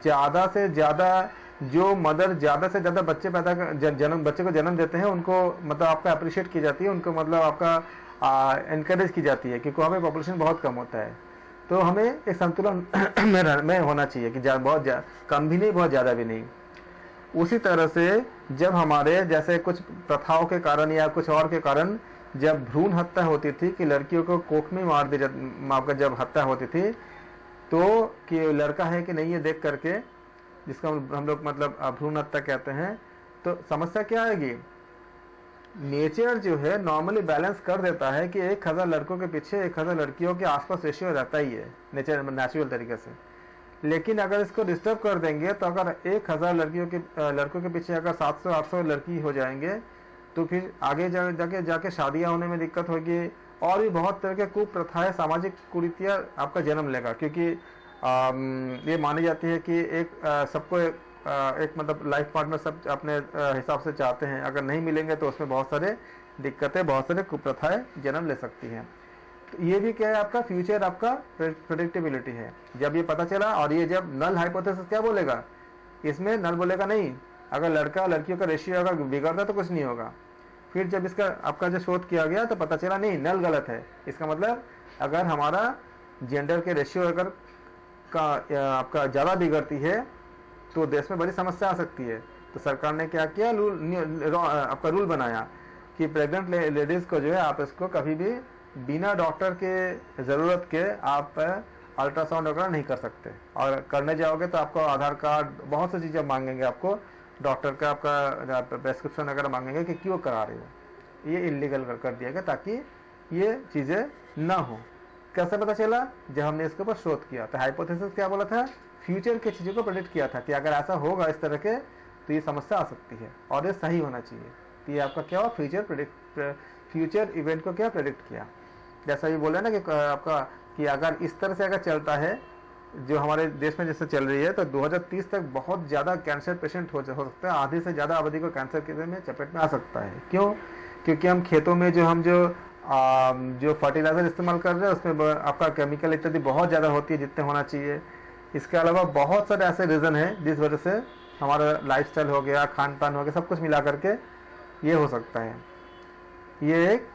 ज़्यादा से ज़्यादा जो मदर ज़्यादा से ज़्यादा बच्चे बच्चे को जन्म देते हैं उनको मतलब आपका अप्रिशिएट की जाती है, उनको मतलब आपका इनकरेज की जाती है, क्योंकि वहाँ पे पॉपुलेशन बहुत कम होता है। तो हमें एक संतुलन में होना चाहिए कि बहुत कम भी नहीं, बहुत ज़्यादा भी नहीं। उसी तरह से जब हमारे जैसे कुछ प्रथाओं के कारण या कुछ और के कारण जब भ्रूण हत्या होती थी कि लड़कियों को कोख में मार दी आपका जब हत्या होती थी, तो कि लड़का है कि नहीं ये देख करके, जिसका हम लोग मतलब भ्रूण हत्या कहते हैं, तो समस्या क्या आएगी, नेचर जो है नॉर्मली बैलेंस कर देता है कि 1000 लड़कों के पीछे 1000 लड़कियों के आसपास रेशियो रहता ही है नेचुरल तरीके से। लेकिन अगर इसको डिस्टर्ब कर देंगे तो अगर 1000 लड़कों के पीछे अगर 700-800 लड़की हो जाएंगे तो फिर आगे जाके शादियां होने में दिक्कत होगी, और भी बहुत तरह के कुप्रथाएं, सामाजिक कुरीतियां आपका जन्म लेगा। क्योंकि ये मानी जाती है कि सबको एक मतलब लाइफ पार्टनर सब अपने हिसाब से चाहते हैं, अगर नहीं मिलेंगे तो उसमें बहुत सारे दिक्कतें, बहुत सारे कुप्रथाएं जन्म ले सकती हैं। तो ये भी क्या है, आपका फ्यूचर, आपका प्रेडिक्टेबिलिटी है। जब ये पता चला, और ये जब नल हाइपोथेसिस क्या बोलेगा, इसमें नल बोलेगा नहीं, अगर लड़का लड़कियों का रेशियो अगर बिगड़ता तो कुछ नहीं होगा। फिर जब इसका आपका जो शोध किया गया तो पता चला नहीं, नल गलत है। इसका मतलब अगर हमारा जेंडर के रेशियो अगर आपका ज़्यादा बिगड़ती है तो देश में बड़ी समस्या आ सकती है। तो सरकार ने क्या किया, आपका रूल बनाया कि प्रेग्नेंट लेडीज को जो है आप इसको कभी भी बिना डॉक्टर के ज़रूरत के आप अल्ट्रासाउंड वगैरह नहीं कर सकते, और करने जाओगे तो आपको आधार कार्ड, बहुत सी चीज़ें मांगेंगे, आपको डॉक्टर का आपका प्रेस्क्रिप्शन वगैरह मांगेंगे कि क्यों करा रहे हो। ये इलीगल कर दिया गया ताकि ये चीज़ें ना हो। कैसे पता चला, जब हमने इसके ऊपर शोध किया। तो हाइपोथेसिस क्या बोला था, फ्यूचर की चीज़ों को प्रेडिक्ट किया था कि अगर ऐसा होगा इस तरह के तो ये समस्या आ सकती है और ये सही होना चाहिए। तो ये आपका क्या हुआ, फ्यूचर इवेंट को क्या प्रेडिक्ट किया। जैसा ये बोले ना कि आपका कि अगर इस तरह से अगर चलता है जो हमारे देश में जैसे चल रही है, तो 2030 तक बहुत ज़्यादा कैंसर पेशेंट हो सकता है, आधी से ज़्यादा आबादी को कैंसर के में चपेट में आ सकता है। क्यों, क्योंकि हम खेतों में जो फर्टिलाइजर इस्तेमाल कर रहे हैं उसमें आपका केमिकल इत्यादि बहुत ज़्यादा होती है जितने होना चाहिए। इसके अलावा बहुत सारे ऐसे रीज़न हैं जिस वजह से हमारा लाइफस्टाइल हो गया, खान पान हो गया, सब कुछ मिला करके ये हो सकता है। ये एक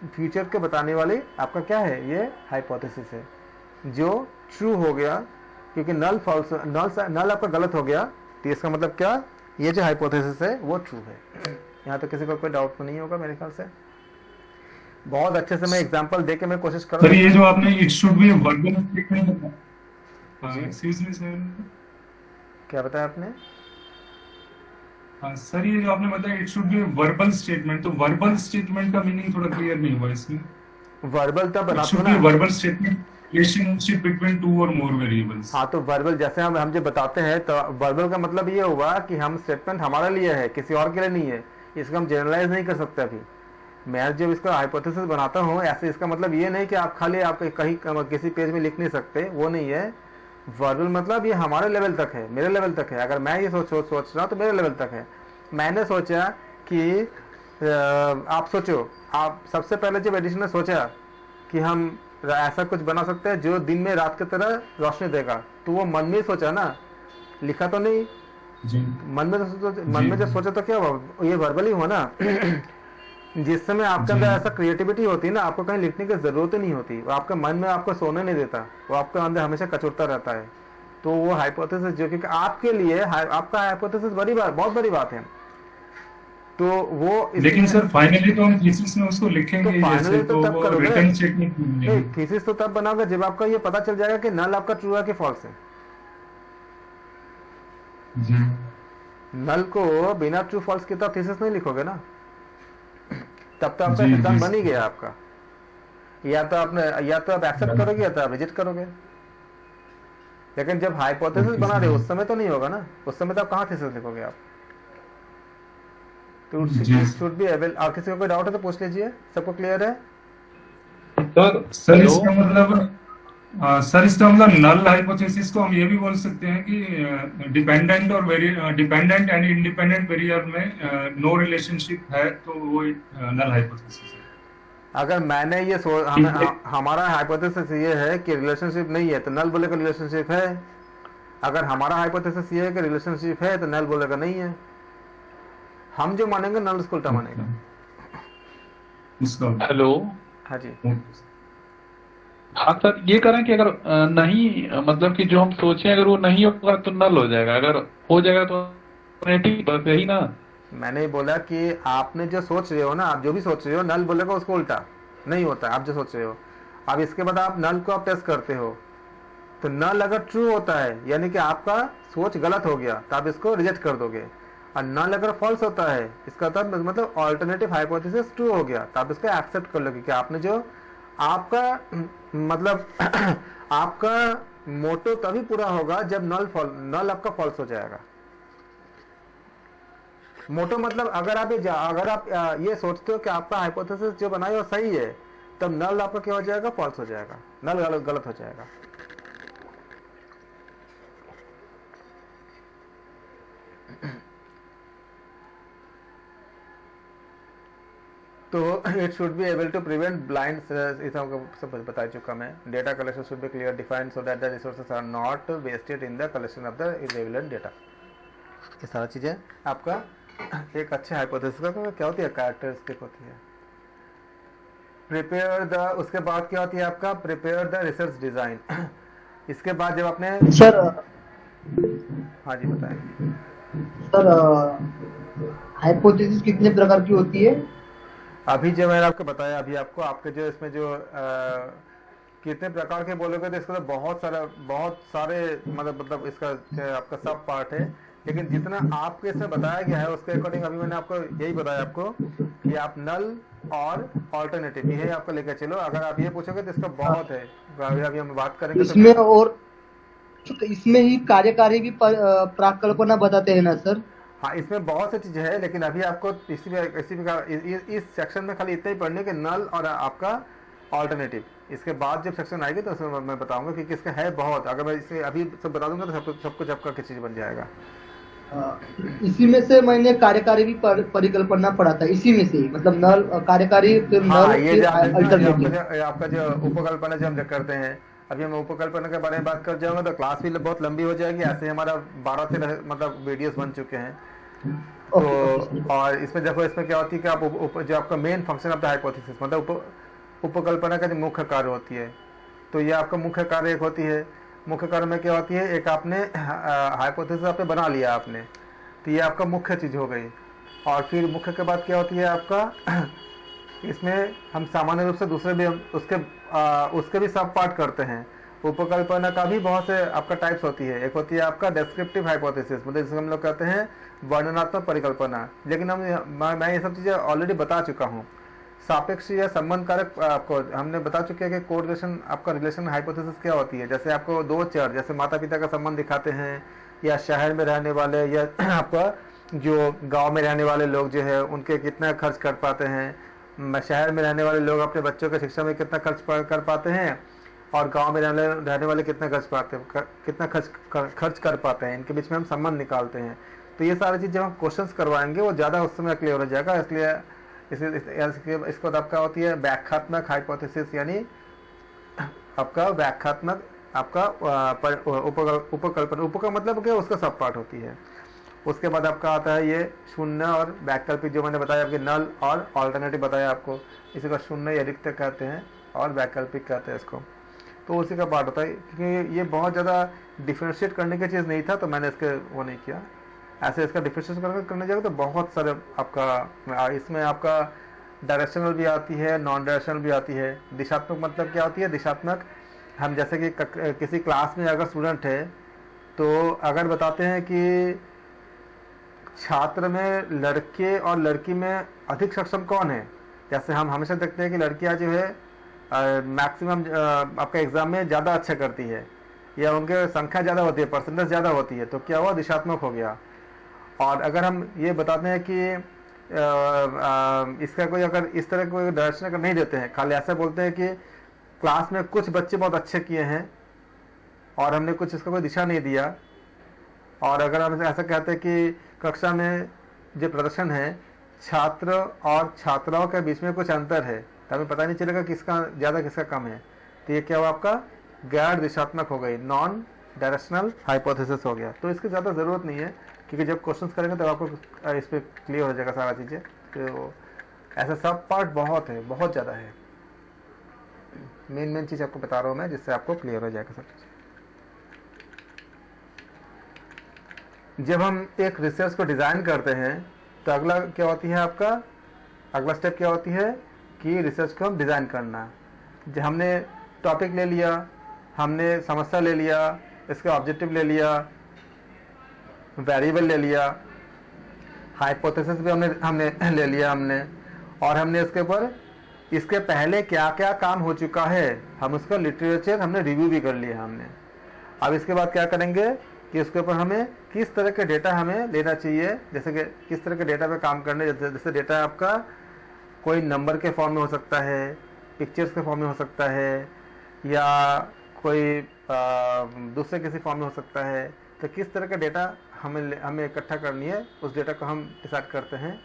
फ्यूचर के बताने वाली आपका क्या है, ये हाइपोथेसिस है जो ट्रू हो गया, क्योंकि नल आपका गलत हो गया। तो इसका मतलब क्या, ये जो हाइपोथेसिस है वो ट्रू है। यहाँ तो किसी को कोई डाउट तो नहीं होगा मेरे ख्याल से। बहुत अच्छे से मैं एग्जांपल दे के मैं कोशिश कर रहा हूं। सर ये जो आपने it should B verbal statement, excuse me sir, क्या बताया आपने? सर ये जो आपने बताया it should B verbal statement, तो वर्बल स्टेटमेंट का मीनिंग थोड़ा क्लियर नहीं हुआ इसमें। वर्बल तब verbal statement relationship between two or more variables. हाँ, तो वर्बल जैसे हम जो बताते हैं तो वर्बल का मतलब ये हुआ कि हम स्टेटमेंट हमारे लिए है, किसी और के लिए नहीं है। इसको हम जनरलाइज नहीं कर सकते अभी। मैं जब इसका हाइपोथेसिस बनाता हूँ ऐसे, इसका मतलब ये नहीं कि आप खाली आप कहीं किसी पेज में लिख नहीं सकते, वो नहीं है। वर्बल मतलब ये हमारे लेवल तक है, मेरे लेवल तक है। अगर मैं ये सोच रहा हूँ तो मेरे लेवल तक है। मैंने सोचा कि आप सोचो, आप सबसे पहले जब एडिशन ने सोचा कि हम ऐसा कुछ बना सकते हैं जो दिन में रात की तरह रोशनी देगा, तो वो मन में ही सोचा ना, लिखा तो नहीं। जी मन में जब सोचा तो क्या हुआ, ये वर्बल ही हुआ ना। जिस समय आपके अंदर ऐसा क्रिएटिविटी होती है ना, आपको कहीं लिखने की जरूरत ही नहीं होती, वो आपका मन में आपको सोने नहीं देता, वो आपके अंदर हमेशा कचुरता रहता है। तो वो हाइपोथेसिस जो कि आपके लिए आपका हाइपोथेसिस बहुत बड़ी बात है। तो वो लेकिन सर फाइनली तो हम थीसिस में उसको लिखेंगे तो जैसे, तो तब वो करोगे। रिटर्न चेक नहीं नहीं, थीसिस तो तब बनाओगे जब आपका ये पता चल जाएगा कि नल आपका ट्रू है कि फॉल्स है। जी नल को बिना ट्रू फॉल्स के तो थीसिस नहीं लिखोगे ना, तब तो आपका जी, सिद्धांत जी। बन ही गया आपका। या तो आप एक्सेप्ट करोगे या तो आप रिजेक्ट करोगे। लेकिन जब हाइपोथेसिस ओके, बना रहे हो सर। उस समय तो नहीं होगा ना, उस समय तो आप कहाँ थीसिस लिखोगे आप। तो जी। Should be able. और किसी को कोई डाउट है तो पूछ लीजिए, सबको क्लियर है। सर इसका मतलब सर इसका मतलब नल हाइपोथेसिस को हम ये भी बोल सकते हैं कि डिपेंडेंट और डिपेंडेंट एंड इंडिपेंडेंट वेरिएबल में नो रिलेशनशिप है, तो वो नल हाइपोथेसिस है। अगर मैंने ये हमारा हाइपोथेसिस ये है कि रिलेशनशिप नहीं है तो नल बोलेगा रिलेशनशिप है। अगर हमारा हाइपोथेसिस ये है कि रिलेशनशिप है तो नल बोलेगा नहीं है। हम जो मानेंगे नल उसको उल्टा मानेगा। उसका हेलो। हाँ जी। हाँ सर, ये करें कि अगर नहीं, मतलब कि जो हम सोचें अगर वो नहीं होगा तो नल हो जाएगा, अगर हो जाएगा तो नेगेटिव, बस यही ना। मैंने ही बोला कि आपने जो सोच रहे हो ना, आप जो भी सोच रहे हो नल बोलेगा उसको उल्टा नहीं होता। आप जो सोच रहे हो, अब इसके बाद आप नल को आप टेस्ट करते हो तो नल अगर ट्रू होता है यानी कि आपका सोच गलत हो गया तो आप इसको रिजेक्ट कर दोगे। और नल अगर फॉल्स होता है इसका मतलब ऑल्टरनेटिव हाइपोथेसिस ट्रू हो गया तो आप इसको एक्सेप्ट कर लोगे कि आपने जो आपका मतलब आपका मोटो तभी पूरा होगा जब नल आपका फॉल्स हो जाएगा। मोटो मतलब अगर आप ये सोचते हो कि आपका हाइपोथेसिस जो बनाए वो सही है, तब नल आपका क्या हो जाएगा, फॉल्स हो जाएगा, नल गलत हो जाएगा। तो it should be able to prevent blind, इस आपको सब बता चुका मैं। Data collection should be clear defined so that the resources are not wasted in the collection of the irrelevant data. ये सारी चीजें आपका एक अच्छे हाइपोथेसिस का क्या होती है, कैरेक्टरिस्टिक होती है। प्रिपेयर द, उसके बाद क्या होती है आपका प्रिपेयर द रिसर्च डिजाइन। इसके बाद जब आपने सर हाँ जी बताएं। सर हाइपोथेसिस कितने प्रकार की होती है? अभी जो मैंने आपको बताया, अभी आपको आपके जो इसमें जो कितने प्रकार के बोलोगे तो इसका तो बहुत सारे मतलब इसका आपका सब पार्ट है। लेकिन जितना आपके इसमें बताया गया है उसके अकॉर्डिंग अभी मैंने आपको यही बताया आपको कि आप नल और ऑल्टरनेटिव ये आपको लेकर चलो। अगर आप ये पूछोगे तो इसका बहुत है, अभी हम बात करेंगे इसमें तो और इसमें ही कार्यकारी भी प्राकल्पना बताते हैं ना सर? हाँ, इसमें बहुत सी चीजें हैं, लेकिन अभी आपको इस सेक्शन में खाली इतना ही पढ़ने के नल और आपका ऑल्टरनेटिव। इसके बाद जब सेक्शन आएगी तो उसमें मैं बताऊंगा कि किसका है बहुत। अगर मैं इसे अभी सब बता दूंगा तो सब कुछ आपका किस चीज बन जाएगा। इसी में से मैंने कार्यकारी भी परिकल्पना पढ़ा था, इसी में से मतलब नल कार्यकारी फिर हाँ, नल ये फिर अल्टरनेटिव। आपका जो उपकल्पना जो हम करते हैं, अभी हम उपकल्पना के बारे में बात कर जाऊंगा तो क्लास भी बहुत लंबी हो जाएगी। ऐसे हमारा 12-13 मतलब वीडियोस बन चुके हैं। तो और इसमें देखो इसमें क्या होती है कि आप जो आपका main function of the hypothesis मतलब उपकल्पना का जो मुख्य कार्य होती है, तो ये आपका मुख्य कार्य एक होती है। मुख्य कार्य में क्या होती है, एक आपने हाइपोथेसिस आपने बना लिया आपने, तो ये आपका मुख्य चीज हो गई। और फिर मुख्य के बाद क्या होती है आपका इसमें हम सामान्य रूप से दूसरे भी उसके भी सब पार्ट करते हैं। उपकल्पना का भी बहुत से आपका टाइप्स होती है। एक होती है आपका डिस्क्रिप्टिव हाइपोथेसिस, मतलब जिसे हम लोग कहते हैं वर्णनात्मक परिकल्पना। लेकिन मैं ये सब चीजें ऑलरेडी बता चुका हूँ। सापेक्ष या संबंध कारक आपको हमने बता चुके हैं कि कोरिलेशन आपका रिलेशन हाइपोथेसिस क्या होती है। जैसे आपको दो चर जैसे माता पिता का संबंध दिखाते हैं, या शहर में रहने वाले या आपका जो गांव में रहने वाले लोग जो है उनके कितना खर्च कर पाते हैं, शहर में रहने वाले लोग अपने बच्चों के शिक्षा में कितना कर पाते हैं, और गांव में रहने वाले कितना खर्च कर पाते हैं, इनके बीच में हम संबंध निकालते हैं। तो ये सारी चीज़ जब हम क्वेश्चंस करवाएंगे वो ज़्यादा उस समय क्लियर हो जाएगा। इसलिए इसको आपका होती है व्याख्यात्मक हाइपोथेसिस, यानी आपका व्याख्यात्मक आपका उपकल्पना। उपका मतलब क्या, उसका सब पार्ट होती है। उसके बाद आपका आता है ये शून्य और वैकल्पिक, जो मैंने बताया आपके नल और ऑल्टरनेटिव बताया आपको, इसी का शून्य या रिक्त कहते हैं और वैकल्पिक कहते हैं इसको। तो उसी का पार्ट होता है, क्योंकि ये बहुत ज़्यादा डिफ्रेंशिएट करने की चीज़ नहीं था तो मैंने इसके वो नहीं किया। ऐसे इसका डिफ्रेंशिएट करने जाएगा तो बहुत सारे आपका इसमें आपका डायरेक्शनल भी आती है, नॉन डायरेक्शनल भी आती है। दिशात्मक मतलब क्या होती है, दिशात्मक हम जैसे कि किसी क्लास में अगर स्टूडेंट है तो अगर बताते हैं कि छात्र में लड़के और लड़की में अधिक सक्षम कौन है, जैसे हम हमेशा देखते हैं कि लड़कियां जो है मैक्सिमम आपका एग्जाम में ज़्यादा अच्छा करती है या उनके संख्या ज़्यादा होती है, परसेंटेज ज़्यादा होती है, तो क्या हुआ, दिशात्मक हो गया। और अगर हम ये बताते हैं कि इसका कोई अगर इस तरह कोई डायरेक्शन अगर नहीं देते हैं, खाली ऐसा बोलते हैं कि क्लास में कुछ बच्चे बहुत अच्छे किए हैं और हमने कुछ इसका कोई दिशा नहीं दिया, और अगर हम ऐसा कहते हैं कि कक्षा में जो प्रदर्शन है छात्र और छात्राओं के बीच में कुछ अंतर है, तो हमें पता नहीं चलेगा किसका ज़्यादा किसका कम है, तो ये क्या हुआ, आपका गैर दिशात्मक हो गई, नॉन डायरेक्शनल हाइपोथेसिस हो गया। तो इसकी ज़्यादा ज़रूरत नहीं है, क्योंकि जब क्वेश्चंस करेंगे तो आपको इस पर क्लियर हो जाएगा सारा चीज़ें। तो ऐसा सब पार्ट बहुत है, बहुत ज़्यादा है। मेन चीज़ आपको बता रहा हूँ मैं, जिससे आपको क्लियर हो जाएगा सब चीज़। जब हम एक रिसर्च को डिज़ाइन करते हैं तो अगला क्या होती है, आपका अगला स्टेप क्या होती है कि रिसर्च को हम डिज़ाइन करना। जब हमने टॉपिक ले लिया, हमने समस्या ले लिया, इसका ऑब्जेक्टिव ले लिया, वेरिएबल ले लिया, हाइपोथेसिस भी हमने ले लिया और हमने इसके ऊपर इसके पहले क्या क्या काम हो चुका है हम उसका लिटरेचर हमने रिव्यू भी कर लिया हमने। अब इसके बाद क्या करेंगे कि उसके ऊपर हमें किस तरह के डेटा हमें लेना चाहिए, जैसे कि किस तरह के डेटा पे काम करने, जैसे डेटा आपका कोई नंबर के फॉर्म में हो सकता है, पिक्चर्स के फॉर्म में हो सकता है, या कोई दूसरे किसी फॉर्म में हो सकता है। तो किस तरह का डेटा हमें इकट्ठा करनी है, उस डेटा को हम डिसाइड करते हैं।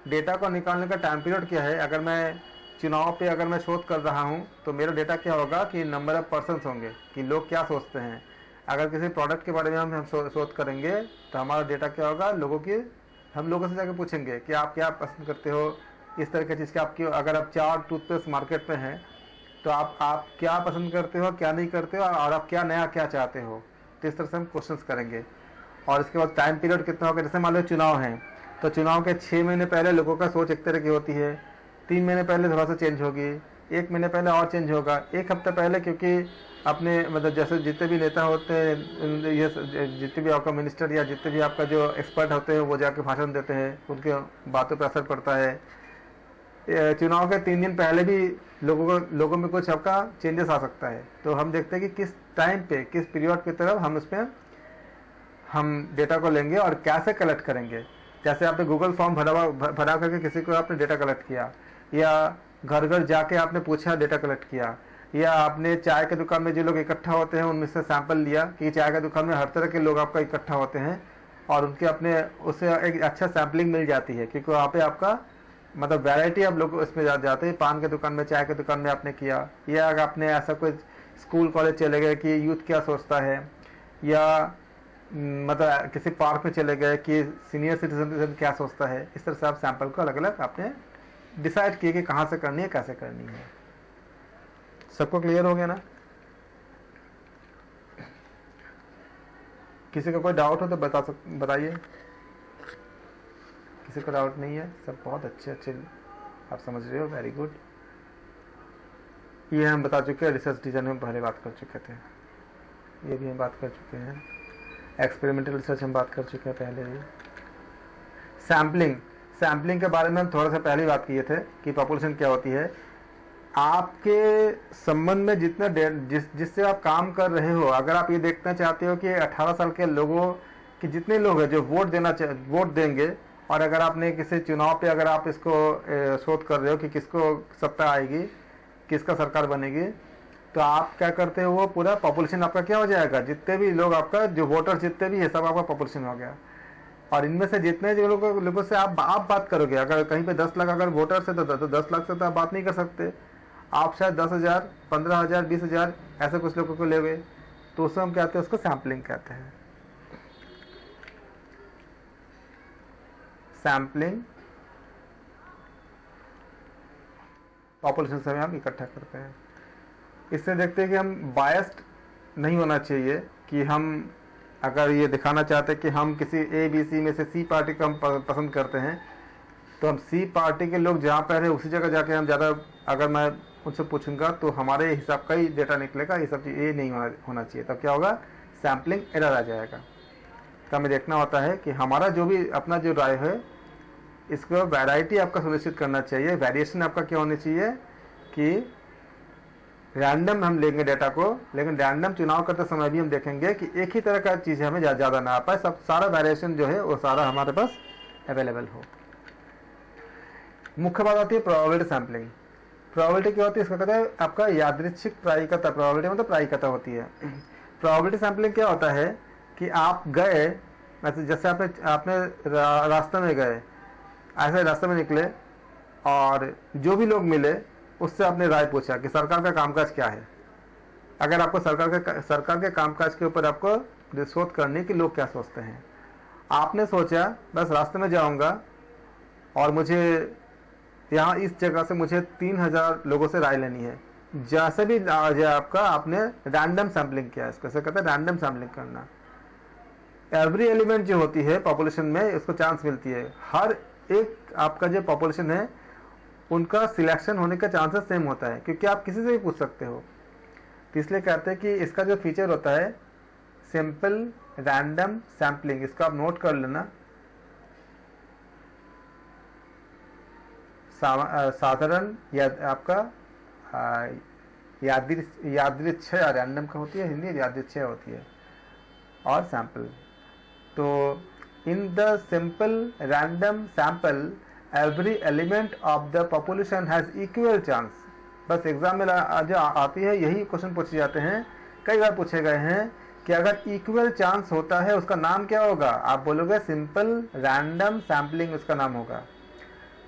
डेटा को निकालने का टाइम पीरियड क्या है, अगर मैं चुनाव पे अगर मैं शोध कर रहा हूँ तो मेरा डेटा क्या होगा कि नंबर ऑफ पर्सन्स होंगे कि लोग क्या सोचते हैं। अगर किसी प्रोडक्ट के बारे में हम शोध करेंगे तो हमारा डेटा क्या होगा, हम लोगों से जाकर पूछेंगे कि आप क्या पसंद करते हो, इस तरह की चीज़ की आपकी। अगर आप 4 टूथपेस्ट मार्केट में हैं तो आप क्या पसंद करते हो, क्या नहीं करते हो, और आप क्या नया क्या चाहते हो। तो इस तरह से हम क्वेश्चंस करेंगे। और इसके बाद टाइम पीरियड कितना होगा, जैसे मान लो चुनाव है तो चुनाव के 6 महीने पहले लोगों का सोच एक तरह की होती है, 3 महीने पहले थोड़ा सा चेंज होगी, 1 महीने पहले और चेंज होगा, 1 हफ्ते पहले, क्योंकि अपने मतलब जैसे जितने भी नेता होते हैं, ये जितने भी आपका मिनिस्टर या जितने भी आपका जो एक्सपर्ट होते हैं वो जाके भाषण देते हैं, उनके बातों पर असर पड़ता है। चुनाव के 3 दिन पहले भी लोगों में कुछ आपका चेंजेस आ सकता है। तो हम देखते हैं कि किस टाइम पे, किस पीरियड की तरफ हम उसमें हम डेटा को लेंगे और कैसे कलेक्ट करेंगे। जैसे आपने गूगल फॉर्म भरा करके किसी को आपने डेटा कलेक्ट किया, या घर घर जाके आपने पूछा डेटा कलेक्ट किया, या आपने चाय के दुकान में जो लोग इकट्ठा होते हैं उनमें से सैंपल लिया कि चाय के दुकान में हर तरह के लोग आपका इकट्ठा होते हैं और उनके अपने उससे एक अच्छा सैम्पलिंग मिल जाती है, क्योंकि वहाँ पे आपका मतलब वैरायटी आप लोग उसमें जाते हैं। पान के दुकान में, चाय के दुकान में आपने किया, या अगर आपने ऐसा कोई स्कूल कॉलेज चले गए कि यूथ क्या सोचता है, या मतलब किसी पार्क में चले गए कि सीनियर सिटीजन क्या सोचता है। इस तरह से आप सैंपल को अलग अलग आपने डिसाइड किए कि कहाँ से करनी है, कैसे करनी है। सबको क्लियर हो गया ना? किसी का कोई डाउट हो तो बताइए। किसी को डाउट नहीं है? सब बहुत अच्छे आप समझ रहे हो, वेरी गुड। ये हम बता चुके हैं, रिसर्च डिजाइन में पहले बात कर चुके थे, ये भी हम बात कर चुके हैं। एक्सपेरिमेंटल रिसर्च हम बात कर चुके हैं पहले ही। सैम्पलिंग के बारे में हम थोड़ा सा पहले ही बात किए थे कि पॉपुलेशन क्या होती है। आपके संबंध में जितने जिससे आप काम कर रहे हो, अगर आप ये देखना चाहते हो कि 18 साल के लोगों कि जितने लोग हैं जो वोट देंगे, और अगर आपने किसी चुनाव पे अगर आप इसको शोध कर रहे हो कि किसको सत्ता आएगी, किसका सरकार बनेगी, तो आप क्या करते हो, वो पूरा पॉपुलेशन आपका क्या हो जाएगा, जितने भी लोग आपका जो वोटर जितने भी है सब आपका पॉपुलेशन हो गया। और इनमें से जितने जो लोगों से आप बात करोगे, अगर कहीं पे 10 लाख अगर वोटर्स है तो 10 लाख से तो आप बात नहीं कर सकते। आप शायद 10,000, 15,000, 20,000 ऐसे कुछ लोगों को ले गए, तो उसको हम कहते हैं, उसको सैम्पलिंग कहते हैं। सैम्पलिंग पॉपुलेशन से हम इकट्ठा करते हैं। इससे देखते हैं कि हम बायस्ड नहीं होना चाहिए, कि हम अगर ये दिखाना चाहते हैं कि हम किसी ABC में से C पार्टी को हम पसंद करते हैं, तो हम C पार्टी के लोग जहाँ पर है उसी जगह जाके हम ज़्यादा, अगर मैं उनसे पूछूंगा तो हमारे हिसाब का ही डेटा निकलेगा, ये सब चीज़ ये नहीं होना चाहिए। तब क्या होगा, सैम्पलिंग एरर आ जाएगा। तो हमें देखना होता है कि हमारा जो भी अपना जो राय है, इसको वैरायटी आपका सुनिश्चित करना चाहिए, वेरिएशन आपका क्या होनी चाहिए, कि रैंडम हम लेंगे डेटा को, लेकिन रैंडम चुनाव करते समय भी हम देखेंगे कि एक ही तरह का चीज़ हमें ज़्यादा ना आ पाए, सब सारा वेरिएशन जो है वो सारा हमारे पास अवेलेबल हो। मुख्य बात आती है प्रोबेबिलिटी सैम्पलिंग। प्रोबेबिलिटी क्या होती है, इसका कहते हैं आपका यादृच्छिक प्रायिकता। प्रोबेबिलिटी मतलब प्रायिकता होती है। प्रोबेबिलिटी सैम्पलिंग क्या होता है कि आप गए, जैसे आपने रास्ते में गए, ऐसे रास्ते में निकले और जो भी लोग मिले उससे आपने राय पूछा कि सरकार का कामकाज क्या है। अगर आपको सरकार के कामकाज के ऊपर आपको शोध करनी कि लोग क्या सोचते हैं, आपने सोचा बस रास्ते में जाऊंगा और मुझे यहाँ इस जगह से मुझे 3,000 लोगों से राय लेनी है, जैसे भी आ जाए आपका, आपने रैंडम सैम्पलिंग किया। इसको कहते हैं रैंडम सैम्पलिंग करना। एवरी एलिमेंट जो होती है पॉपुलेशन में, इसको चांस मिलती है। हर एक आपका जो पॉपुलेशन है उनका सिलेक्शन होने का चांसेस सेम होता है, क्योंकि आप किसी से भी पूछ सकते हो। तो इसलिए कहते हैं कि इसका जो फीचर होता है सिंपल रैंडम सैम्पलिंग, इसका आप नोट कर लेना। साधारण या आपका यादृच्छिक रैंडम का होती है, हिंदी यादृच्छिक होती है, और सैंपल। तो in the simple random sample every element of the population has equal chance. बस एग्जाम में जो आती है यही क्वेश्चन पूछे जाते हैं, कई बार पूछे गए हैं कि अगर इक्वल चांस होता है उसका नाम क्या होगा, आप बोलोगे सिंपल रैंडम सैम्पलिंग उसका नाम होगा।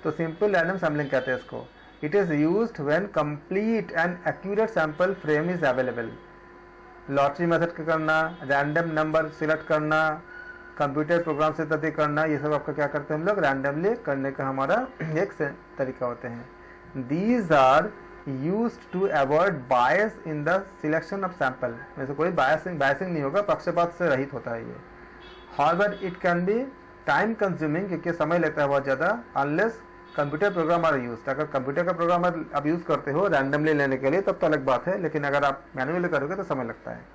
तो सिंपल रैंडम सैम्पलिंग कहते हैं इसको। It is used when complete and accurate sample frame is available. Lottery method करना, रैंडम नंबर सिलेक्ट करना, कंप्यूटर प्रोग्राम से तय करना, ये सब आपका क्या करते हैं हम लोग रैंडमली करने का हमारा एक तरीका होते हैं। These are used to avoid bias in the selection of sample. वैसे कोई बायसिंग नहीं होगा, पक्षपात से रहित होता है ये। However it can be time consuming, क्योंकि समय लगता है बहुत ज़्यादा, unless computer program are use. अगर कंप्यूटर का प्रोग्राम आप यूज़ करते हो रैंडमली लेने के लिए तब तो अलग बात है, लेकिन अगर आप मैनुअली करोगे तो समय लगता है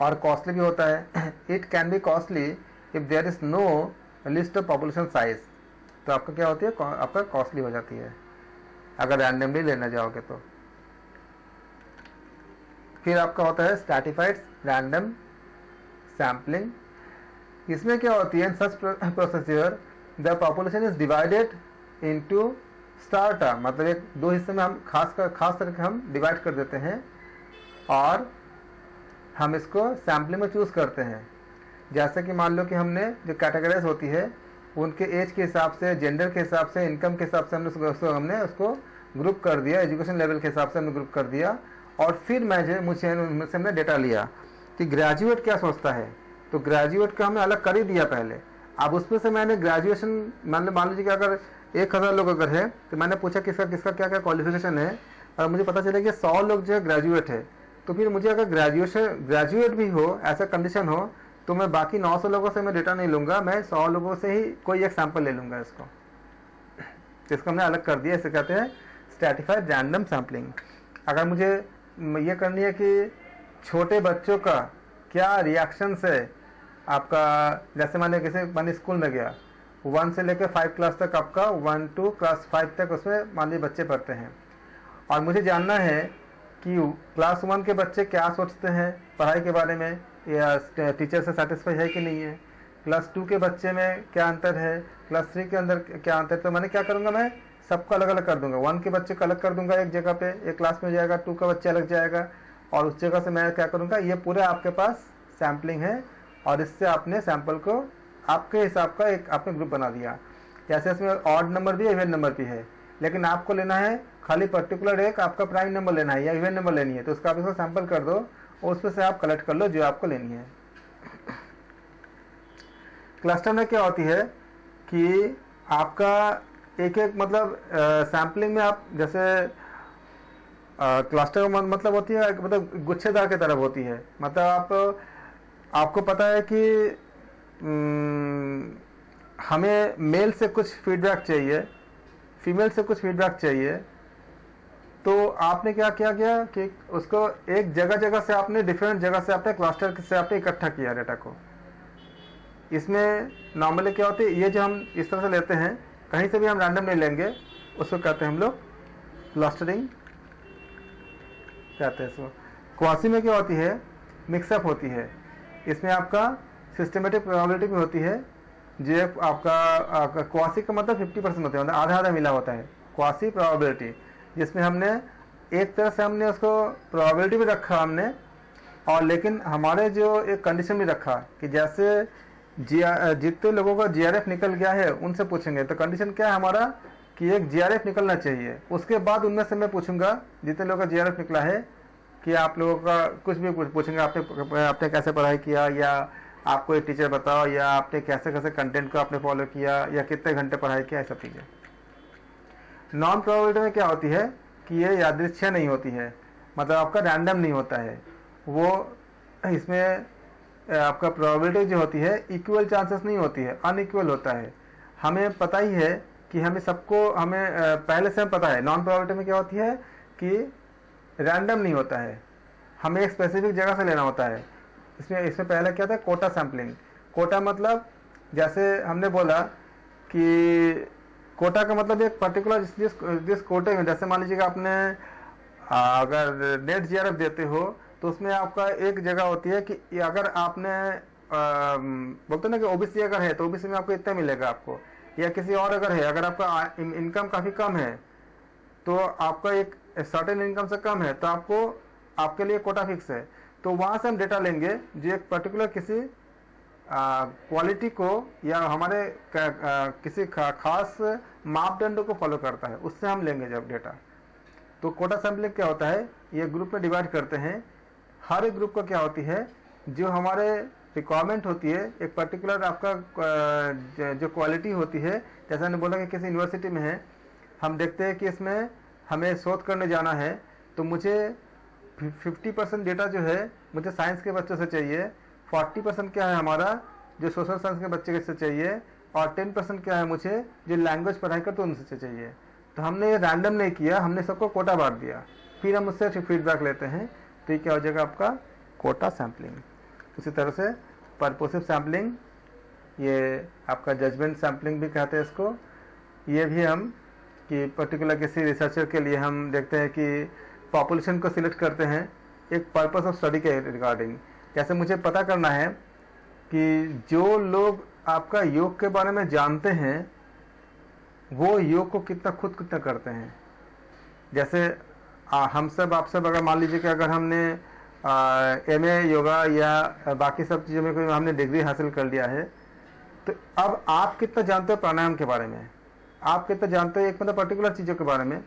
और कॉस्टली भी होता है। It can be costly if there is no list of population size. तो आपका क्या होती है, आपका कॉस्टली हो जाती है अगर रैंडमली लेना जाओगे तो। फिर आपका होता है स्ट्रैटिफाइड रैंडम सैम्पलिंग। इसमें क्या होती है, in such procedure the population is divided into strata, मतलब एक दो हिस्से में हम खास करके हम डिवाइड कर देते हैं और हम इसको सैम्पलिंग में चूज करते हैं। जैसे कि मान लो कि हमने जो कैटेगरीज होती है उनके एज के हिसाब से, जेंडर के हिसाब से, इनकम के हिसाब से हमने उसको ग्रुप कर दिया, एजुकेशन लेवल के हिसाब से हमने ग्रुप कर दिया। और फिर मुझसे हमने डेटा लिया कि ग्रेजुएट क्या सोचता है, तो ग्रेजुएट का हमने अलग कर ही दिया पहले। अब उसमें से मैंने ग्रेजुएशन मान लीजिए कि अगर 1,000 लोग अगर है तो मैंने पूछा किसका क्या क्या क्वालिफिकेशन है, और मुझे पता चला कि 100 लोग जो है ग्रेजुएट है, तो फिर मुझे अगर ग्रेजुएट भी हो, ऐसा कंडीशन हो, तो मैं बाकी 900 लोगों से मैं डेटा नहीं लूंगा, मैं 100 लोगों से ही कोई एक सैंपल ले लूंगा इसको। इसको हमने अलग कर दिया, इसे कहते हैं स्ट्रैटिफाइड रैंडम सैम्पलिंग। अगर मुझे ये करनी है कि छोटे बच्चों का क्या रिएक्शन से आपका, जैसे मैंने स्कूल में गया 1 से लेकर 5 क्लास तक आपका 1 to क्लास 5 तक उसमें मान लीजिए बच्चे पढ़ते हैं, और मुझे जानना है कि क्लास 1 के बच्चे क्या सोचते हैं पढ़ाई के बारे में, या टीचर से सेटिस्फाई है कि नहीं है, क्लास 2 के बच्चे में क्या अंतर है, क्लास 3 के अंदर क्या अंतर है। तो मैंने क्या करूँगा, मैं सबको अलग अलग कर दूंगा। 1 के बच्चे को अलग कर दूंगा एक जगह पे, एक क्लास में जाएगा, 2 का बच्चा अलग जाएगा, और उस जगह से मैं क्या करूँगा, ये पूरे आपके पास सैम्पलिंग है, और इससे आपने सैंपल को आपके हिसाब का एक आपने ग्रुप बना दिया। जैसे इसमें ऑड नंबर भी है, इवन नंबर भी है, लेकिन आपको लेना है खाली पर्टिकुलर एक आपका प्राइम नंबर लेना है या इवन नंबर लेनी है, तो उसका आप इसको सैंपल कर दो और उसमें से आप कलेक्ट कर लो जो आपको लेनी है। क्लस्टर में क्या होती है कि आपका एक एक मतलब सैम्पलिंग में आप जैसे क्लस्टर मतलब होती है मतलब गुच्छेदार की तरफ होती है। मतलब आपको पता है कि हमें मेल से कुछ फीडबैक चाहिए, फीमेल से कुछ फीडबैक चाहिए, तो आपने क्या किया गया कि उसको एक जगह से आपने डिफरेंट जगह से आपने क्लस्टर से आपने इकट्ठा किया डेटा को। इसमें नॉर्मली क्या होती है, ये जो हम इस तरह से लेते हैं, कहीं से भी हम रैंडम नहीं लेंगे, उसको कहते हैं हम लोग क्लस्टरिंग कहते हैं इसको। क्वासी में क्या होती है, मिक्सअप होती है। इसमें आपका सिस्टमेटिक प्रोबेबिलिटी भी होती है, जो आपका क्वासी का मतलब 50% होता है, मतलब आधा आधा मिला होता है क्वासी प्रोबेबिलिटी, जिसमें हमने एक तरह से हमने उसको प्रोबेबिलिटी भी रखा हमने, और लेकिन हमारे जो एक कंडीशन भी रखा कि जैसे जितने लोगों का जीआरएफ निकल गया है उनसे पूछेंगे, तो कंडीशन क्या है हमारा कि एक जीआरएफ निकलना चाहिए। उसके बाद उनमें से मैं पूछूंगा जितने लोगों का जीआरएफ निकला है कि आप लोगों का कुछ भी पूछेंगे, आपने कैसे पढ़ाई किया, या आपको एक टीचर बताओ, या आपने कैसे कैसे कंटेंट को आपने फॉलो किया, या कितने घंटे पढ़ाई किया, सब चीज़ें। नॉन प्रोबेबिलिटी में क्या होती है कि ये यादृच्छिक नहीं होती है, मतलब आपका रैंडम नहीं होता है वो। इसमें आपका प्रोबेबिलिटी जो होती है इक्वल चांसेस नहीं होती है, अनइक्वल होता है। हमें पता ही है कि हमें पहले से हम पता है। नॉन प्रोबेबिलिटी में क्या होती है कि रैंडम नहीं होता है, हमें एक स्पेसिफिक जगह से लेना होता है। इसमें पहले क्या था, कोटा सैम्पलिंग। कोटा मतलब जैसे हमने बोला कि कोटा का मतलब एक पर्टिकुलर जिस कोटे में, जैसे मान लीजिएगा आपने अगर नेट जीआरएफ देते हो तो उसमें आपका एक जगह होती है कि अगर आपने बोलते ना कि ओबीसी अगर है तो ओबीसी में आपको इतना मिलेगा आपको, या किसी और अगर है, अगर आपका इनकम काफ़ी कम है तो आपका एक सर्टेन इनकम से कम है तो आपके लिए कोटा फिक्स है। तो वहाँ से हम डेटा लेंगे जो एक पर्टिकुलर किसी क्वालिटी को या हमारे किसी खास मापदंडों को फॉलो करता है, उससे हम लेंगे जब डेटा। तो कोटा सैम्पलिंग क्या होता है, ये ग्रुप में डिवाइड करते हैं। हर एक ग्रुप का क्या होती है, जो हमारे रिक्वायरमेंट होती है, एक पर्टिकुलर आपका जो क्वालिटी होती है। जैसा मैंने बोला कि किसी यूनिवर्सिटी में है, हम देखते हैं कि इसमें हमें शोध करने जाना है, तो मुझे 50% डेटा जो है मुझे साइंस के बच्चों से चाहिए, 40% क्या है हमारा जो सोशल साइंस के बच्चे से चाहिए, और 10% क्या है मुझे जो लैंग्वेज पढ़ाई करते उनसे चाहिए। तो हमने ये रैंडम नहीं किया, हमने सबको कोटा बांट दिया, फिर हम उससे फीडबैक लेते हैं। तो ये क्या हो जाएगा आपका कोटा सैम्पलिंग। उसी तरह से पर्पोसिव सैम्पलिंग, ये आपका जजमेंट सैम्पलिंग भी कहते हैं इसको। ये भी हम कि पर्टिकुलर किसी रिसर्चर के लिए हम देखते हैं कि पॉपुलेशन को सिलेक्ट करते हैं एक पर्पस ऑफ स्टडी के रिगार्डिंग। जैसे मुझे पता करना है कि जो लोग आपका योग के बारे में जानते हैं वो योग को कितना करते हैं। जैसे हम सब आप सब अगर मान लीजिए कि अगर हमने एमए योगा या बाकी सब चीज़ों में कोई हमने डिग्री हासिल कर लिया है, तो अब आप कितना जानते हो प्राणायाम के बारे में, आप कितना जानते हो एक मतलब पर्टिकुलर चीज़ों के बारे में,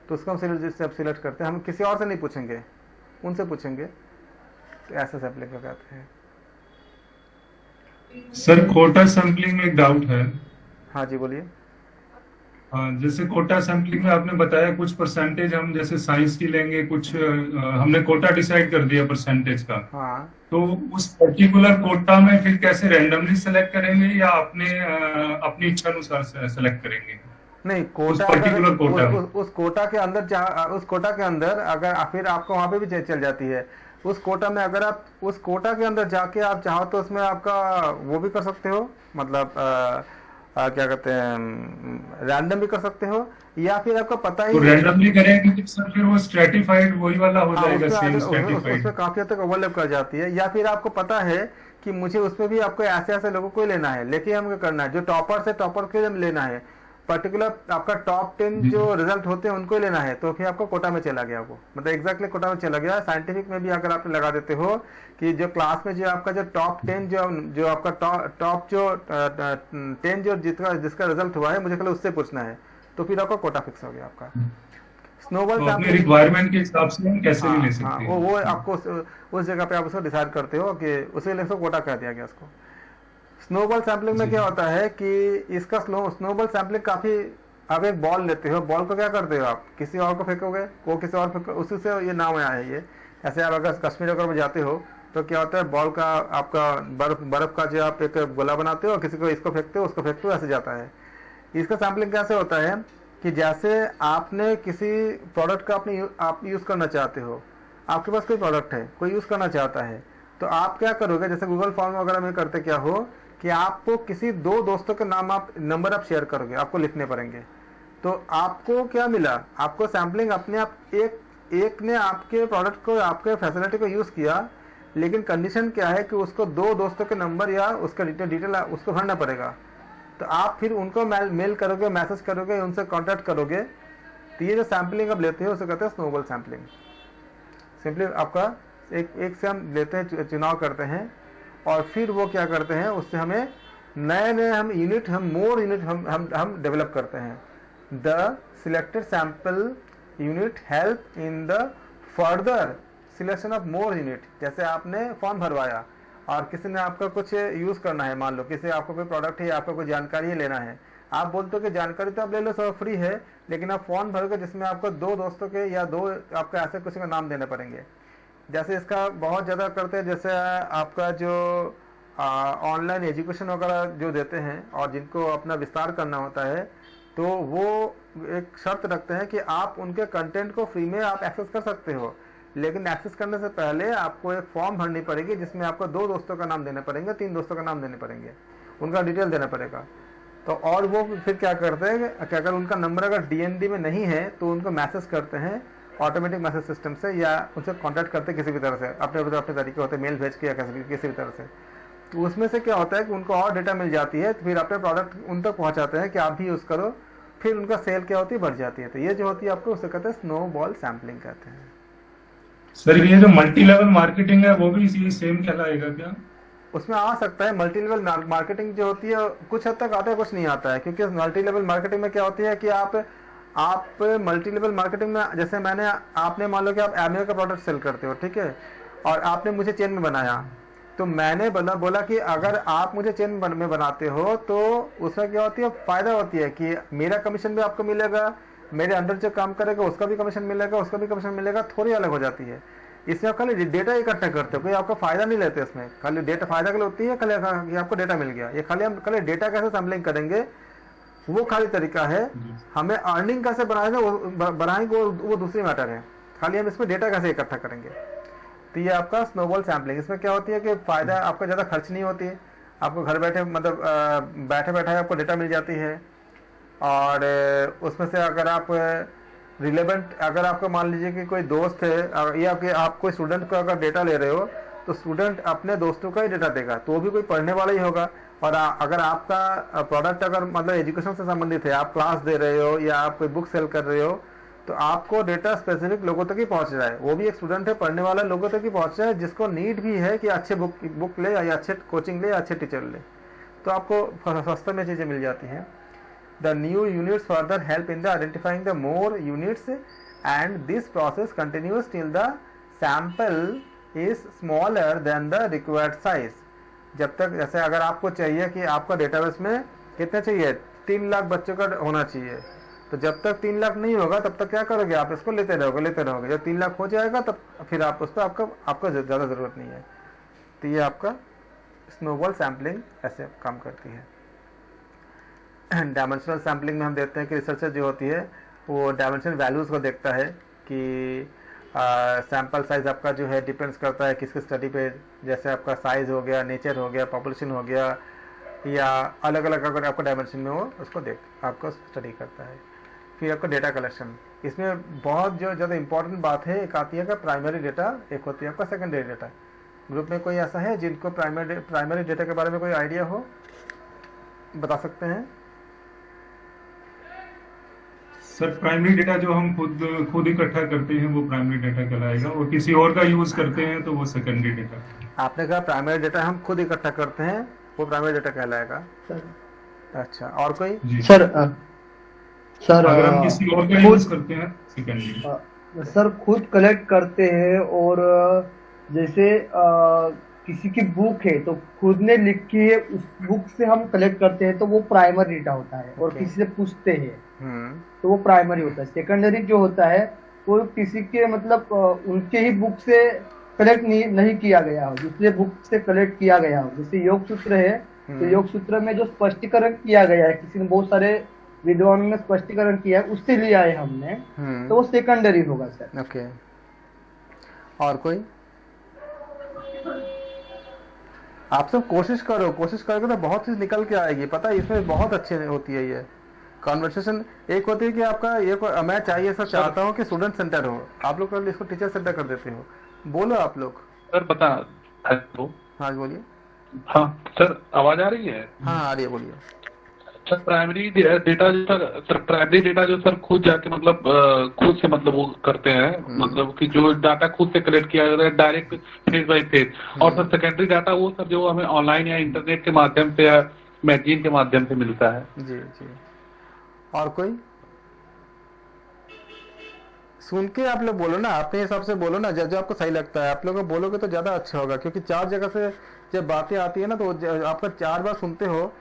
तो उसको हम सिलेक्ट करते हैं। हम किसी और से नहीं पूछेंगे, उनसे पूछेंगे। तो ऐसा सैम्पलिंग को कहते हैं। सर कोटा सैम्पलिंग में एक डाउट है। हाँ जी बोलिए। जैसे कोटा सैम्पलिंग में आपने बताया कुछ परसेंटेज हम जैसे साइंस की लेंगे, कुछ हमने कोटा डिसाइड कर दिया परसेंटेज का। हाँ। तो उस पर्टिकुलर कोटा में फिर कैसे रैंडमली सेलेक्ट करेंगे या अपनी इच्छा अनुसार सेलेक्ट करेंगे? नहीं, कोटा पर्टिकुलर कोटा उस कोटा के अंदर उस कोटा के अंदर अगर फिर आपको वहां पे भी चल जाती है। उस कोटा में अगर आप उस कोटा के अंदर जाके आप चाहो तो उसमें आपका वो भी कर सकते हो, मतलब क्या कहते हैं रैंडम भी कर सकते हो, या फिर आपको पता तो ही रैंडमली करेंगे तो सर फिर वो स्ट्रेटिफाइड वही वाला हो हाँ, जाएगा, सेम उसमें स्ट्रेटिफाइड। काफी हद तक ओवरलैप कर जाती है। या फिर आपको पता है कि मुझे उसमें भी आपको ऐसे ऐसे लोगों को ही लेना है, लेकिन हमको करना है जो टॉपर से टॉपर को ही लेना है, पर्टिकुलर आपका टॉप 10 जो रिजल्ट होते हैं उनको ही लेना है, तो फिर आपको कोटा में चला गया वो, मतलब एग्जैक्टली कोटा में चला गया। साइंटिफिक में भी अगर आप लगा देते हो कि जो क्लास में जो आपका जो टॉप 10 जो आपका टॉप जो 10 जो जिसका रिजल्ट हुआ है मुझे खाली उससे पूछना है, तो फिर आपका कोटा फिक्स हो गया आपका। स्नोबॉल तो अपने रिक्वायरमेंट के हिसाब से हम कैसे भी ले सकते हाँ, हैं। वो आपको उस जगह पे आप उसको डिसाइड करते हो कि उसे ले कोटा कह दिया गया उसको। स्नोबॉल सैम्पलिंग में क्या होता है कि इसका स्नोबॉल सैम्पलिंग काफी, आप एक बॉल लेते हो, बॉल को क्या करते हो आप किसी और को फेंकोगे, वो किसी और फेंको, उसी से ये नाम आया है ये। ऐसे आप अगर कश्मीर अगर जाते हो तो क्या होता है, बॉल का आपका बर्फ का जो आप एक गोला बनाते हो, किसी को इसको फेंकते हो उसको फेंकते हो, ऐसे जाता है। इसका सैम्पलिंग कैसे होता है कि जैसे आपने किसी प्रोडक्ट का आप यूज करना चाहते हो, आपके पास कोई प्रोडक्ट है, कोई यूज करना चाहता है, तो आप क्या करोगे, जैसे गूगल फॉर्म वगैरह में करते क्या हो कि आपको किसी 2 दोस्तों के नाम नंबर आप शेयर करोगे, आपको लिखने पड़ेंगे। तो आपको क्या मिला, आपको सैम्पलिंग अपने आप एक ने आपके प्रोडक्ट को, आपके फैसिलिटी को यूज किया, लेकिन कंडीशन क्या है कि उसको 2 दोस्तों के नंबर या उसका डिटेल उसको भरना पड़ेगा। तो आप फिर उनको मेल करोगे, मैसेज करोगे, उनसे कांटेक्ट करोगे, तो ये जो सैम्पलिंग आप लेते हो उसे कहते हैं स्नोबॉल सैम्पलिंग। सिंपली आपका एक से हम लेते हैं, चुनाव करते हैं, और फिर वो क्या करते हैं, उससे हमें नए हम मोर यूनिट हम डेवलप करते हैं। The selected sample unit help in the further selection of more unit. जैसे आपने फॉर्म भरवाया और किसी ने आपका कुछ यूज करना है, मान लो किसी आपको कोई प्रोडक्ट है, आपको कोई जानकारी लेना है, आप बोलते हो कि जानकारी तो आप ले लो, सब फ्री है, लेकिन आप फॉर्म भरोगे जिसमें आपको 2 दोस्तों के या 2 आपका ऐसे कुछ का नाम देने पड़ेंगे। जैसे इसका बहुत ज़्यादा करते हैं, जैसे आपका जो ऑनलाइन एजुकेशन वगैरह जो देते हैं और जिनको अपना विस्तार करना होता है, तो वो एक शर्त रखते हैं कि आप उनके कंटेंट को फ्री में आप एक्सेस कर सकते हो, लेकिन एक्सेस करने से पहले आपको एक फॉर्म भरनी पड़ेगी जिसमें आपको 2 दोस्तों का नाम देने पड़ेंगे, 3 दोस्तों का नाम देने पड़ेंगे, उनका डिटेल देना पड़ेगा। तो और वो फिर क्या करते हैं कि अगर उनका नंबर अगर डीएनडी में नहीं है तो उनको मैसेज करते हैं ऑटोमेटिक मैसेज सिस्टम से, या उनसे कांटेक्ट करते हैं किसी भी तरह से, अपने तरीके होते हैं, मेल भेज के या किसी भी तरह से। तो उसमें से क्या होता है कि उनको और डेटा मिल जाती है, तो फिर अपने प्रोडक्ट उन तक पहुंचाते हैं कि आप भी यूज़ करो, फिर उनका सेल क्या होती है, बढ़ जाती है। तो ये जो होती है आपको उसे कहते हैं स्नोबॉल सैम्पलिंग कहते हैं। सर ये जो मल्टी लेवल मार्केटिंग है वो भी इसी सेम कहलाएगा क्या? उसमें आ सकता है। मल्टी लेवल मार्केटिंग जो होती है कुछ हद तक आता है, कुछ नहीं आता है, क्योंकि मल्टी लेवल मार्केटिंग में क्या होती है कि आप मल्टी लेवल मार्केटिंग में, जैसे आपने मान लो कि आप एमियो का प्रोडक्ट सेल करते हो, ठीक है, और आपने मुझे चेन में बनाया, तो मैंने बोला कि अगर आप मुझे चेन में बनाते हो तो उसमें क्या होती है, फायदा होती है कि मेरा कमीशन भी आपको मिलेगा, मेरे अंडर जो काम करेगा उसका भी कमीशन मिलेगा, उसका भी कमीशन मिलेगा, थोड़ी अलग हो जाती है। इसमें आप खाली डेटा इकट्ठा करते हो, कोई आपका फायदा नहीं लेते इसमें, खाली डेटा फायदा के लिए होती है, खाली आपको डेटा मिल गया। ये खाली हम खाली डेटा कैसे सैम्पलिंग करेंगे वो खाली तरीका है, हमें अर्निंग कैसे बनाएंगे वो दूसरी मैटर है, खाली हम इसमें डेटा कैसे इकट्ठा करेंगे। तो ये आपका स्नोबॉल सैम्पलिंग, इसमें क्या होती है कि फायदा आपका ज़्यादा खर्च नहीं होती है, आपको घर बैठे मतलब बैठे बैठे आपको डेटा मिल जाती है, और उसमें से अगर आप रिलेवेंट, अगर आपको मान लीजिए कि कोई दोस्त है या आप कोई स्टूडेंट का अगर डेटा ले रहे हो, तो स्टूडेंट अपने दोस्तों का ही डेटा देगा, तो वो भी कोई पढ़ने वाला ही होगा। और अगर आपका प्रोडक्ट अगर मतलब एजुकेशन से संबंधित है, आप क्लास दे रहे हो या आप कोई बुक सेल कर रहे हो, तो आपको डेटा स्पेसिफिक लोगों तक ही पहुंच रहा है, वो भी एक स्टूडेंट है, पढ़ने वाला लोगों तक ही पहुंच रहा है, जिसको नीड भी है कि अच्छे बुक ले या अच्छे कोचिंग ले या अच्छे टीचर ले, तो आपको सस्ते में चीज़ें मिल जाती हैं। The new units further help in the identifying the more units, and this process continues till the sample is smaller than the required size. जब तक, जैसे अगर आपको चाहिए कि आपका डेटाबेस में कितने चाहिए, 3 लाख बच्चों का होना चाहिए, तो जब तक 3 लाख नहीं होगा तब तक क्या करोगे, आप इसको लेते रहोगे। जब 3 लाख हो जाएगा तब फिर आप उस पर आपको ज़्यादा ज़रूरत नहीं है। तो ये आपका स्नोबॉल सैम्पलिंग ऐसे काम करती है। डायमेंशनल सैम्पलिंग में हम देखते हैं कि रिसर्चर जो होती है वो डायमेंशनल वैल्यूज़ को देखता है कि सैम्पल साइज आपका जो है डिपेंड्स करता है किसकी स्टडी पे, जैसे आपका साइज हो गया, नेचर हो गया, पॉपुलेशन हो गया, या अलग अलग अगर आपको डायमेंशन में हो उसको आपको स्टडी करता है। फिर आपका डेटा कलेक्शन, इसमें बहुत जो ज़्यादा इंपॉर्टेंट बात है, एक आती है का प्राइमरी डेटा, एक होती है आपका सेकेंडरी डेटा। ग्रुप में कोई ऐसा है जिनको प्राइमरी डेटा के बारे में कोई आइडिया हो, बता सकते हैं? सर प्राइमरी डेटा जो हम खुद इकट्ठा करते हैं वो प्राइमरी डेटा कहलाएगा, और किसी और का यूज करते हैं तो वो सेकेंडरी डेटा। आपने कहा प्राइमरी डेटा हम खुद इकट्ठा करते हैं वो प्राइमरी डेटा कहलाएगा। अच्छा, और कोई? जी सर सर अगर हम किसी और का यूज करते हैं सेकेंडरी। सर खुद कलेक्ट करते हैं, और जैसे किसी की बुक है तो खुद ने लिखी है, उस बुक से हम कलेक्ट करते हैं तो वो प्राइमरी डेटा होता है। और किसी से पूछते हैं तो वो प्राइमरी होता है। सेकेंडरी जो होता है वो किसी के मतलब उनके ही बुक से कलेक्ट नहीं किया गया हो, दूसरे बुक से कलेक्ट किया गया हो। जैसे योग सूत्र है तो योग सूत्र में जो स्पष्टीकरण किया गया है, किसी ने बहुत सारे विद्वानों ने स्पष्टीकरण किया है, उससे लिया है हमने, तो वो सेकेंडरी होगा सर। ओके, और कोई? आप सब कोशिश करोगे तो बहुत चीज निकल के आएगी, पता है, इसमें बहुत अच्छी होती है ये कॉन्वर्सेशन। एक होती है कि आपका ये मैं चाहिए सर, चाहता हूँ कि स्टूडेंट सेंटर हो, आप लोग इसको टीचर सेंटर कर देते हो। बोलो आप लोग। सर बता। हेलो, हाँ बोलिए। हाँ सर, आवाज आ रही है? हाँ आ रही है, बोलिए। सर प्राइमरी डेटा जो सर प्राइमरी डेटा जो सर खुद जाके मतलब खुद से मतलब वो करते हैं, मतलब कि जो डाटा खुद से कलेक्ट किया जाता है डायरेक्ट फेज बाय फेज। और सर सेकेंडरी डाटा वो सर जो हमें ऑनलाइन या इंटरनेट के माध्यम से या मैगजीन के माध्यम से मिलता है। जी जी, और कोई? सुन के आप लोग बोलो ना, अपने हिसाब से बोलो ना, जो आपको सही लगता है आप लोग बोलोगे तो ज्यादा अच्छा होगा। क्योंकि 4 जगह से जब बातें आती है ना तो आपका 4 बार सुनते हो।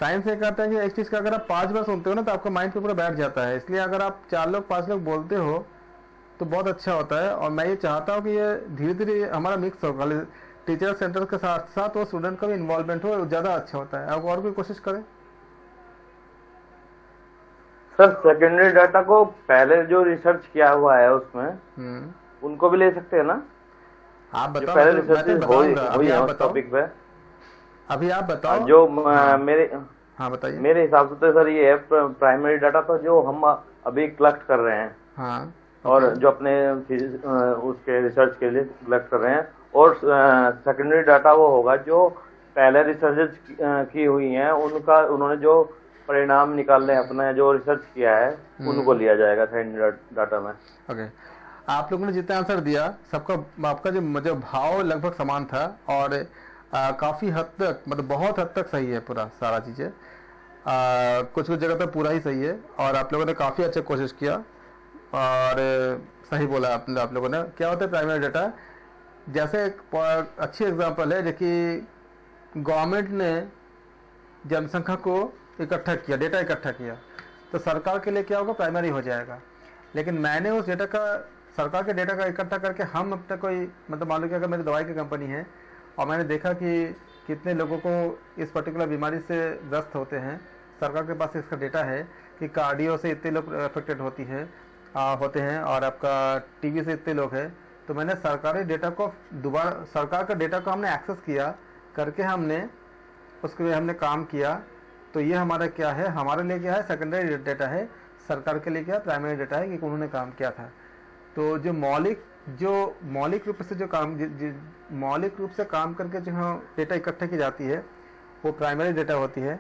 साइंस ये कहता है कि एक चीज का अगर आप 5 बार सुनते हो ना तो आपका माइंड पे पूरा बैठ जाता है। इसलिए अगर आप 4 लोग 5 लोग बोलते हो तो बहुत अच्छा होता है। और मैं ये चाहता हूँ कि ये धीरे धीरे हमारा मिक्स हो, खाली टीचर सेंटर के साथ साथ वो स्टूडेंट का भी इन्वॉल्वमेंट हो, ज्यादा अच्छा होता है। आप और कोई कोशिश करें? सर सेकेंडरी डाटा को पहले जो रिसर्च किया हुआ है उसमें उनको भी ले सकते हैं ना? आप बताओ। पहले रिसर्च हुई है उस टॉपिक पे। अभी आप बताओ। जो हाँ बताइए। मेरे हिसाब से तो सर ये है प्राइमरी डाटा तो जो हम अभी कलेक्ट कर रहे हैं। हाँ, और जो अपने उसके रिसर्च के लिए कलेक्ट कर रहे हैं। और सेकेंडरी डाटा वो होगा जो पहले रिसर्च की हुई है, उन्होंने जो परिणाम निकालने अपने जो रिसर्च किया है उनको लिया जाएगा सेकेंडरी डाटा में। ओके, आप लोगों ने जितना आंसर दिया सबका आपका जो भाव लगभग समान था, और काफी हद तक मतलब बहुत हद तक सही है पूरा सारा चीजें। कुछ जगह पे पूरा ही सही है, और आप लोगों ने काफी अच्छा कोशिश किया और सही बोला आप लोगों ने। क्या होता है प्राइमरी डेटा? जैसे एक अच्छी एग्जांपल है, जो कि गवर्नमेंट ने जनसंख्या को इकट्ठा किया, डेटा इकट्ठा किया, तो सरकार के लिए क्या होगा, प्राइमरी हो जाएगा। लेकिन मैंने उस डेटा का, सरकार के डेटा का इकट्ठा करके हम अब तक कोई मतलब मान लो कि अगर मेरी दवाई की कंपनी है और मैंने देखा कि कितने लोगों को इस पर्टिकुलर बीमारी से ग्रस्त होते हैं, सरकार के पास इसका डेटा है कि कार्डियो से इतने लोग अफेक्टेड होते हैं और आपका टीबी से इतने लोग हैं, तो मैंने सरकारी डेटा को दोबारा, सरकार का डेटा को हमने एक्सेस किया करके हमने उसके लिए हमने काम किया। तो ये हमारा क्या है, हमारे लिए क्या है, सेकेंडरी डेटा है, सरकार के लिए क्या प्राइमरी डेटा है कि उन्होंने काम किया था। तो जो मौलिक रूप से जो काम मौलिक रूप से काम करके जो डेटा इकट्ठा की जाती है वो प्राइमरी डेटा होती है,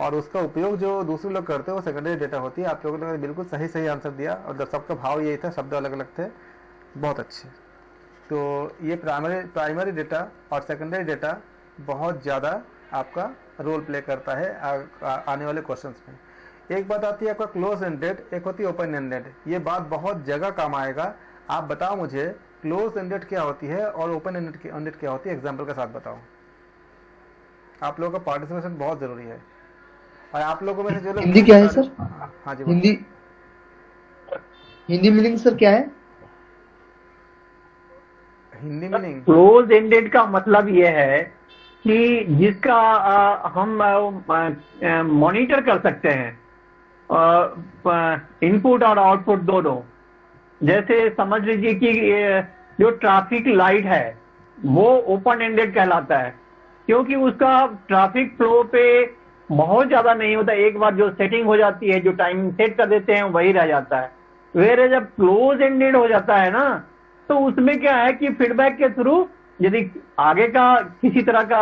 और उसका उपयोग जो दूसरे लोग करते हैं वो सेकेंडरी डेटा होती है। आप लोगों ने बिल्कुल सही आंसर दिया, और सबका भाव यही था, शब्द अलग अलग थे, बहुत अच्छे। तो ये प्राइमरी डेटा और सेकेंडरी डेटा बहुत ज़्यादा आपका रोल प्ले करता है आने वाले क्वेश्चंस में। एक बात आती है आपका क्लोज एंडेड, एक होती है ओपन एंडेड। ये बात बहुत जगह काम आएगा। आप बताओ मुझे क्लोज एंडेड क्या होती है और ओपन एंडेड क्या होती है, एग्जांपल के साथ बताओ। आप लोगों का पार्टिसिपेशन बहुत जरूरी है। और आप लोगों में से जो लोग हिंदी क्या है सर? हाँ जी, हिंदी मीनिंग सर क्या है? हिंदी मीनिंग क्लोज एंडेड का मतलब ये है कि जिसका हम मॉनिटर कर सकते हैं, इनपुट और आउटपुट दोनों। जैसे समझ लीजिए कि जो ट्रैफिक लाइट है वो ओपन एंडेड कहलाता है, क्योंकि उसका ट्रैफिक फ्लो पे बहुत ज्यादा नहीं होता, एक बार जो सेटिंग हो जाती है, जो टाइम सेट कर देते हैं वही रह जाता है। वेर जब क्लोज एंडेड हो जाता है ना, तो उसमें क्या है कि फीडबैक के थ्रू यदि आगे का किसी तरह का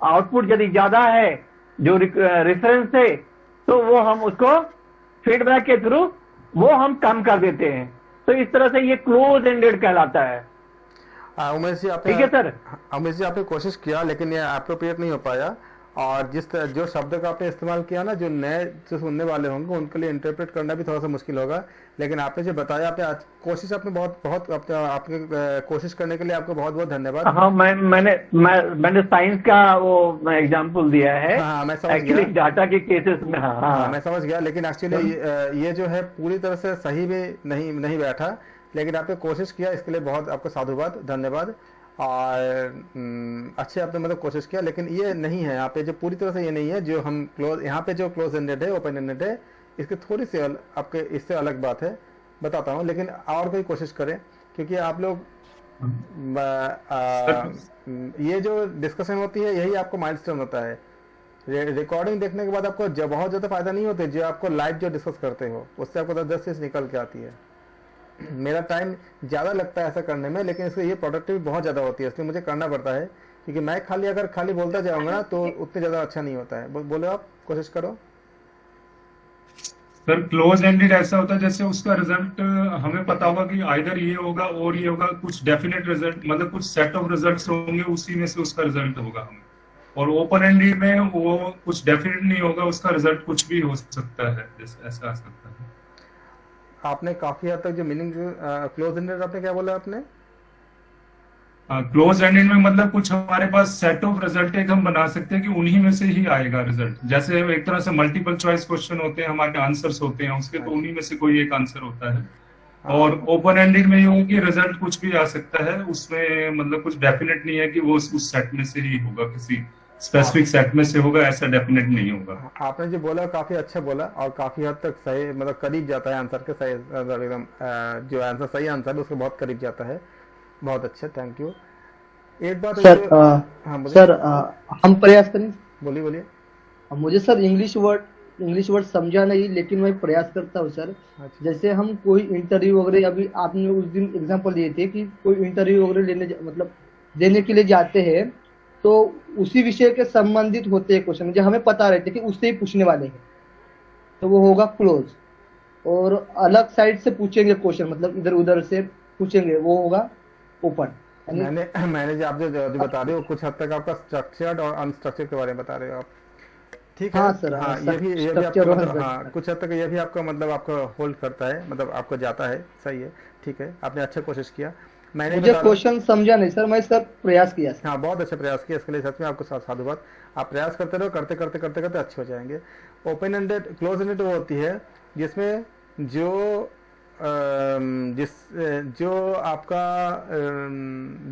आउटपुट यदि ज्यादा है जो रेफरेंस है, तो वो हम उसको फीडबैक के थ्रू वो हम कम कर देते हैं। तो इस तरह से ये क्लोज एंडेड कहलाता है। उमेश जी आपने, ठीक है सर। उमेश जी आपने कोशिश किया लेकिन ये अप्रोप्रिएट नहीं हो पाया, और जो शब्द का आपने इस्तेमाल किया ना, जो नए जो सुनने वाले होंगे उनके लिए इंटरप्रेट करना भी थोड़ा सा मुश्किल होगा। लेकिन आपने जो बताया, आपने कोशिश आपने बहुत आपके कोशिश करने के लिए आपको बहुत बहुत धन्यवाद। हाँ, मैंने साइंस का वो एग्जांपल दिया है। हाँ, मैं समझ एक्चुअली गया डाटा के केसेस में। हाँ, मैं समझ गया, लेकिन एक्चुअली ये जो है पूरी तरह से सही भी नहीं बैठा, लेकिन आपने कोशिश किया, इसके लिए बहुत आपको साधुवाद, धन्यवाद। और अच्छे आपने मतलब कोशिश किया, लेकिन ये नहीं है यहाँ पे, जो पूरी तरह से ये नहीं है जो हम क्लोज, यहाँ पे जो क्लोज एंडेड है, ओपन एंडेड है, इसकी थोड़ी सी आपके इससे अलग बात है, बताता हूँ। लेकिन और कोई कोशिश करें, क्योंकि आप लोग ये जो डिस्कशन होती है यही आपको माइलस्टोन होता है। रिकॉर्डिंग देखने के बाद आपको बहुत ज्यादा फायदा नहीं होता, जो आपको लाइव जो डिस्कस करते हो उससे आपको 10 चीज निकल के आती है। मेरा टाइम ज़्यादा लगता है ऐसा करने में, लेकिन इससे ये प्रोडक्टिविटी बहुत ज़्यादा होती है, इसलिए मुझे करना पड़ता है, क्योंकि मैं अगर खाली बोलता जाऊंगा ना तो उतने ज़्यादा अच्छा नहीं होता है। बोलो आप, कोशिश करो। सर क्लोज एंडेड ऐसा होता है जैसे उसका रिजल्ट हमें पता होगा कि आइदर ये होगा और ये होगा, कुछ डेफिनेट रिजल्ट, मतलब कुछ सेट ऑफ रिजल्ट्स होंगे, उसी में से उसका रिजल्ट होगा हमें। और ओपन एंडेड में वो कुछ डेफिनेट नहीं होगा, उसका रिजल्ट कुछ भी हो सकता है, जैसे ऐसा आ सकता है। आपने काफी हद तक जो मीनिंग क्लोज एंडेड, आपने क्या बोला आपने? क्लोज एंडेड में मतलब कुछ हमारे पास सेट ऑफ रिजल्ट एक हम बना सकते हैं कि उन्हीं में से ही आएगा रिजल्ट। जैसे एक तरह से मल्टीपल चॉइस क्वेश्चन होते हैं, हमारे आंसर्स होते हैं उसके, तो उन्हीं में से कोई एक आंसर होता है। और ओपन एंडेड में ये होगा कि रिजल्ट कुछ भी आ सकता है, उसमें मतलब कुछ डेफिनेट नहीं है कि वो उस सेट में से ही होगा, किसी स्पेसिफिक सेट में से होगा, ऐसा डेफिनेट नहीं होगा। आपने जो बोला काफी अच्छा बोला, और काफी हद तक सही, मतलब करीब जाता है आंसर के, सही एकदम जो आंसर सही आंसर है उसके बहुत करीब जाता है। बहुत अच्छा, थैंक यू। एक बात सर, सर हम प्रयास करें। बोलिए। मुझे सर इंग्लिश वर्ड समझा नहीं, लेकिन मैं प्रयास करता हूँ सर। जैसे हम कोई इंटरव्यू वगैरह, अभी आपने उस दिन एग्जांपल दिए थे कि कोई इंटरव्यू वगैरह देने के लिए जाते हैं, तो उसी विषय के संबंधित होते हैं क्वेश्चन, जो हमें पता रहते कि उससे ही पूछने वाले हैं, तो वो होगा क्लोज। और अलग साइड से पूछेंगे क्वेश्चन, मतलब इधर उधर से पूछेंगे, वो होगा ओपन। मैंने जो आप जो बता रहे हो कुछ हद तक आपका स्ट्रक्चर्ड और अनस्ट्रक्चर्ड के बारे में बता रहे हो आप, ठीक है? हाँ सर, हाँ, ये भी आपका हाँ, कुछ हद तक ये भी आपका मतलब आपको होल्ड करता है, मतलब आपको जाता है, सही है, ठीक है, आपने अच्छा कोशिश किया। मुझे क्वेश्चन समझा नहीं सर, मैं सर प्रयास किया सर। हाँ, बहुत अच्छा प्रयास किया, इसके लिए सच में आपको साधुवाद। आप प्रयास करते रहो, करते करते अच्छे हो जाएंगे। ओपन एंडेड, क्लोज एंडेड वो होती है जिसमें जो आपका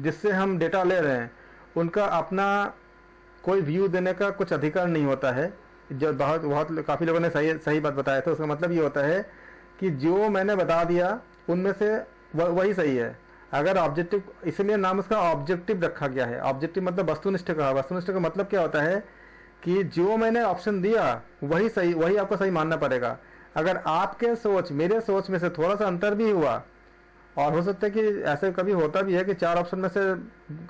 जिससे हम डेटा ले रहे हैं उनका अपना कोई व्यू देने का कुछ अधिकार नहीं होता है। जो बहुत काफी लोगों ने सही बात बताया था, उसका मतलब ये होता है कि जो मैंने बता दिया उनमें से वही सही है। अगर ऑब्जेक्टिव, इसलिए नाम उसका ऑब्जेक्टिव रखा गया है। ऑब्जेक्टिव मतलब वस्तुनिष्ठ का। वस्तुनिष्ठ का मतलब क्या होता है कि जो मैंने ऑप्शन दिया वही सही, वही आपको सही मानना पड़ेगा। अगर आपके सोच मेरे सोच में से थोड़ा सा अंतर भी हुआ, और हो सकता है कि ऐसे कभी होता भी है कि 4 ऑप्शन में से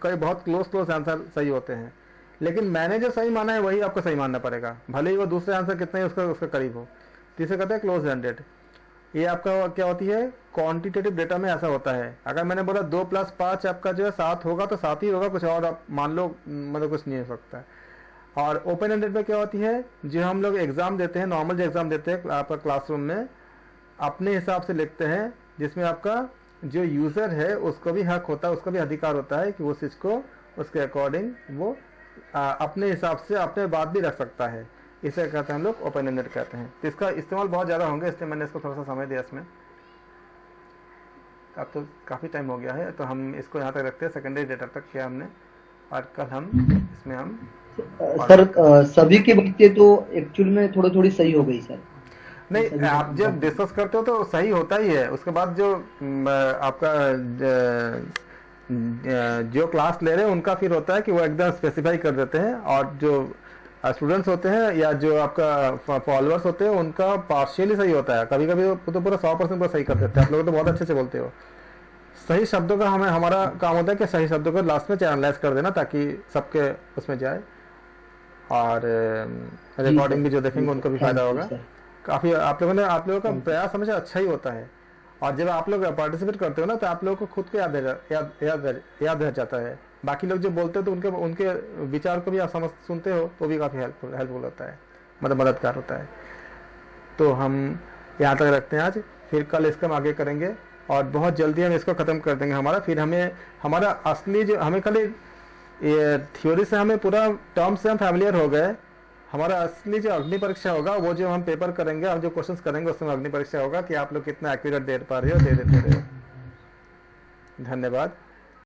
कई बहुत क्लोज आंसर सही होते हैं, लेकिन मैंने जो सही माना है वही आपको सही मानना पड़ेगा, भले ही वो दूसरे आंसर कितना ही उसका करीब हो। तो इसे कहते हैं क्लोज एंडेड। ये आपका क्या होती है, क्वांटिटेटिव डेटा में ऐसा होता है। अगर मैंने बोला 2 + 5 आपका जो है 7 होगा तो 7 ही होगा, कुछ और आप मान लो, मतलब कुछ नहीं हो सकता है। और ओपन एंडेड में क्या होती है, जो हम लोग एग्जाम देते हैं, नॉर्मल जो एग्जाम देते हैं आपका क्लासरूम में, अपने हिसाब से लिखते हैं, जिसमें आपका जो यूजर है उसको भी हक होता है, उसका भी अधिकार होता है कि उस चीज को उसके अकॉर्डिंग वो अपने हिसाब से अपने बात भी रख सकता है। इसे कहते हैं हम लोग ओपन एंडेड कहते हैं। तो इसका इस्तेमाल बहुत ज़्यादा होंगे, इसलिए मैंने इसको थोड़ा सा समय दिया इसमें। अब तो काफ़ी टाइम हो गया है, तो हम इसको यहाँ तक रखते हैं, सेकेंडरी डेटा तक किया हमने, और कल हम इसमें हम सर सभी की बातें तो एक्चुअल में थोड़ी सही हो गई सर। नहीं, आप जब डिस्कस करते हो तो सही होता ही है, उसके बाद जो आपका जो क्लास ले रहे हैं उनका फिर होता है कि वो एकदम स्पेसिफाई कर देते हैं, और जो स्टूडेंट्स होते हैं या जो आपका फॉलोअर्स होते हैं उनका पार्शियली सही होता है, कभी कभी तो पूरा 100% पूरा सही कर देते हैं। आप लोग तो बहुत अच्छे से बोलते हो। सही शब्दों का हमारा काम होता है कि सही शब्दों को लास्ट में चैनलाइज कर देना ताकि सबके उसमें जाए, और रिकॉर्डिंग भी जो देखेंगे उनको भी फायदा होगा। काफ़ी आप लोगों का प्रयास हमेशा अच्छा ही होता है, और जब आप लोग पार्टिसिपेट करते हो ना तो आप लोगों को खुद को याद रह जाता है। बाकी लोग जो बोलते हो तो उनके विचार को भी आप सुनते हो तो भी काफ़ी हेल्पफुल होता है, मतलब मददगार होता है। तो हम यहाँ तक रखते हैं आज, फिर कल इसका हम आगे करेंगे और बहुत जल्दी हम इसको ख़त्म कर देंगे हमारा। फिर हमारा असली जो हमें खाली ये थ्योरी से हमें पूरा टर्म से हम फैमिलियर हो गए। हमारा असली जो अग्नि परीक्षा होगा, वो जो हम पेपर करेंगे, हम जो क्वेश्चंस करेंगे उसमें अग्नि परीक्षा होगा कि आप लोग कितना एक्यूरेट दे पा रहे हो, दे देते रहे हो। धन्यवाद।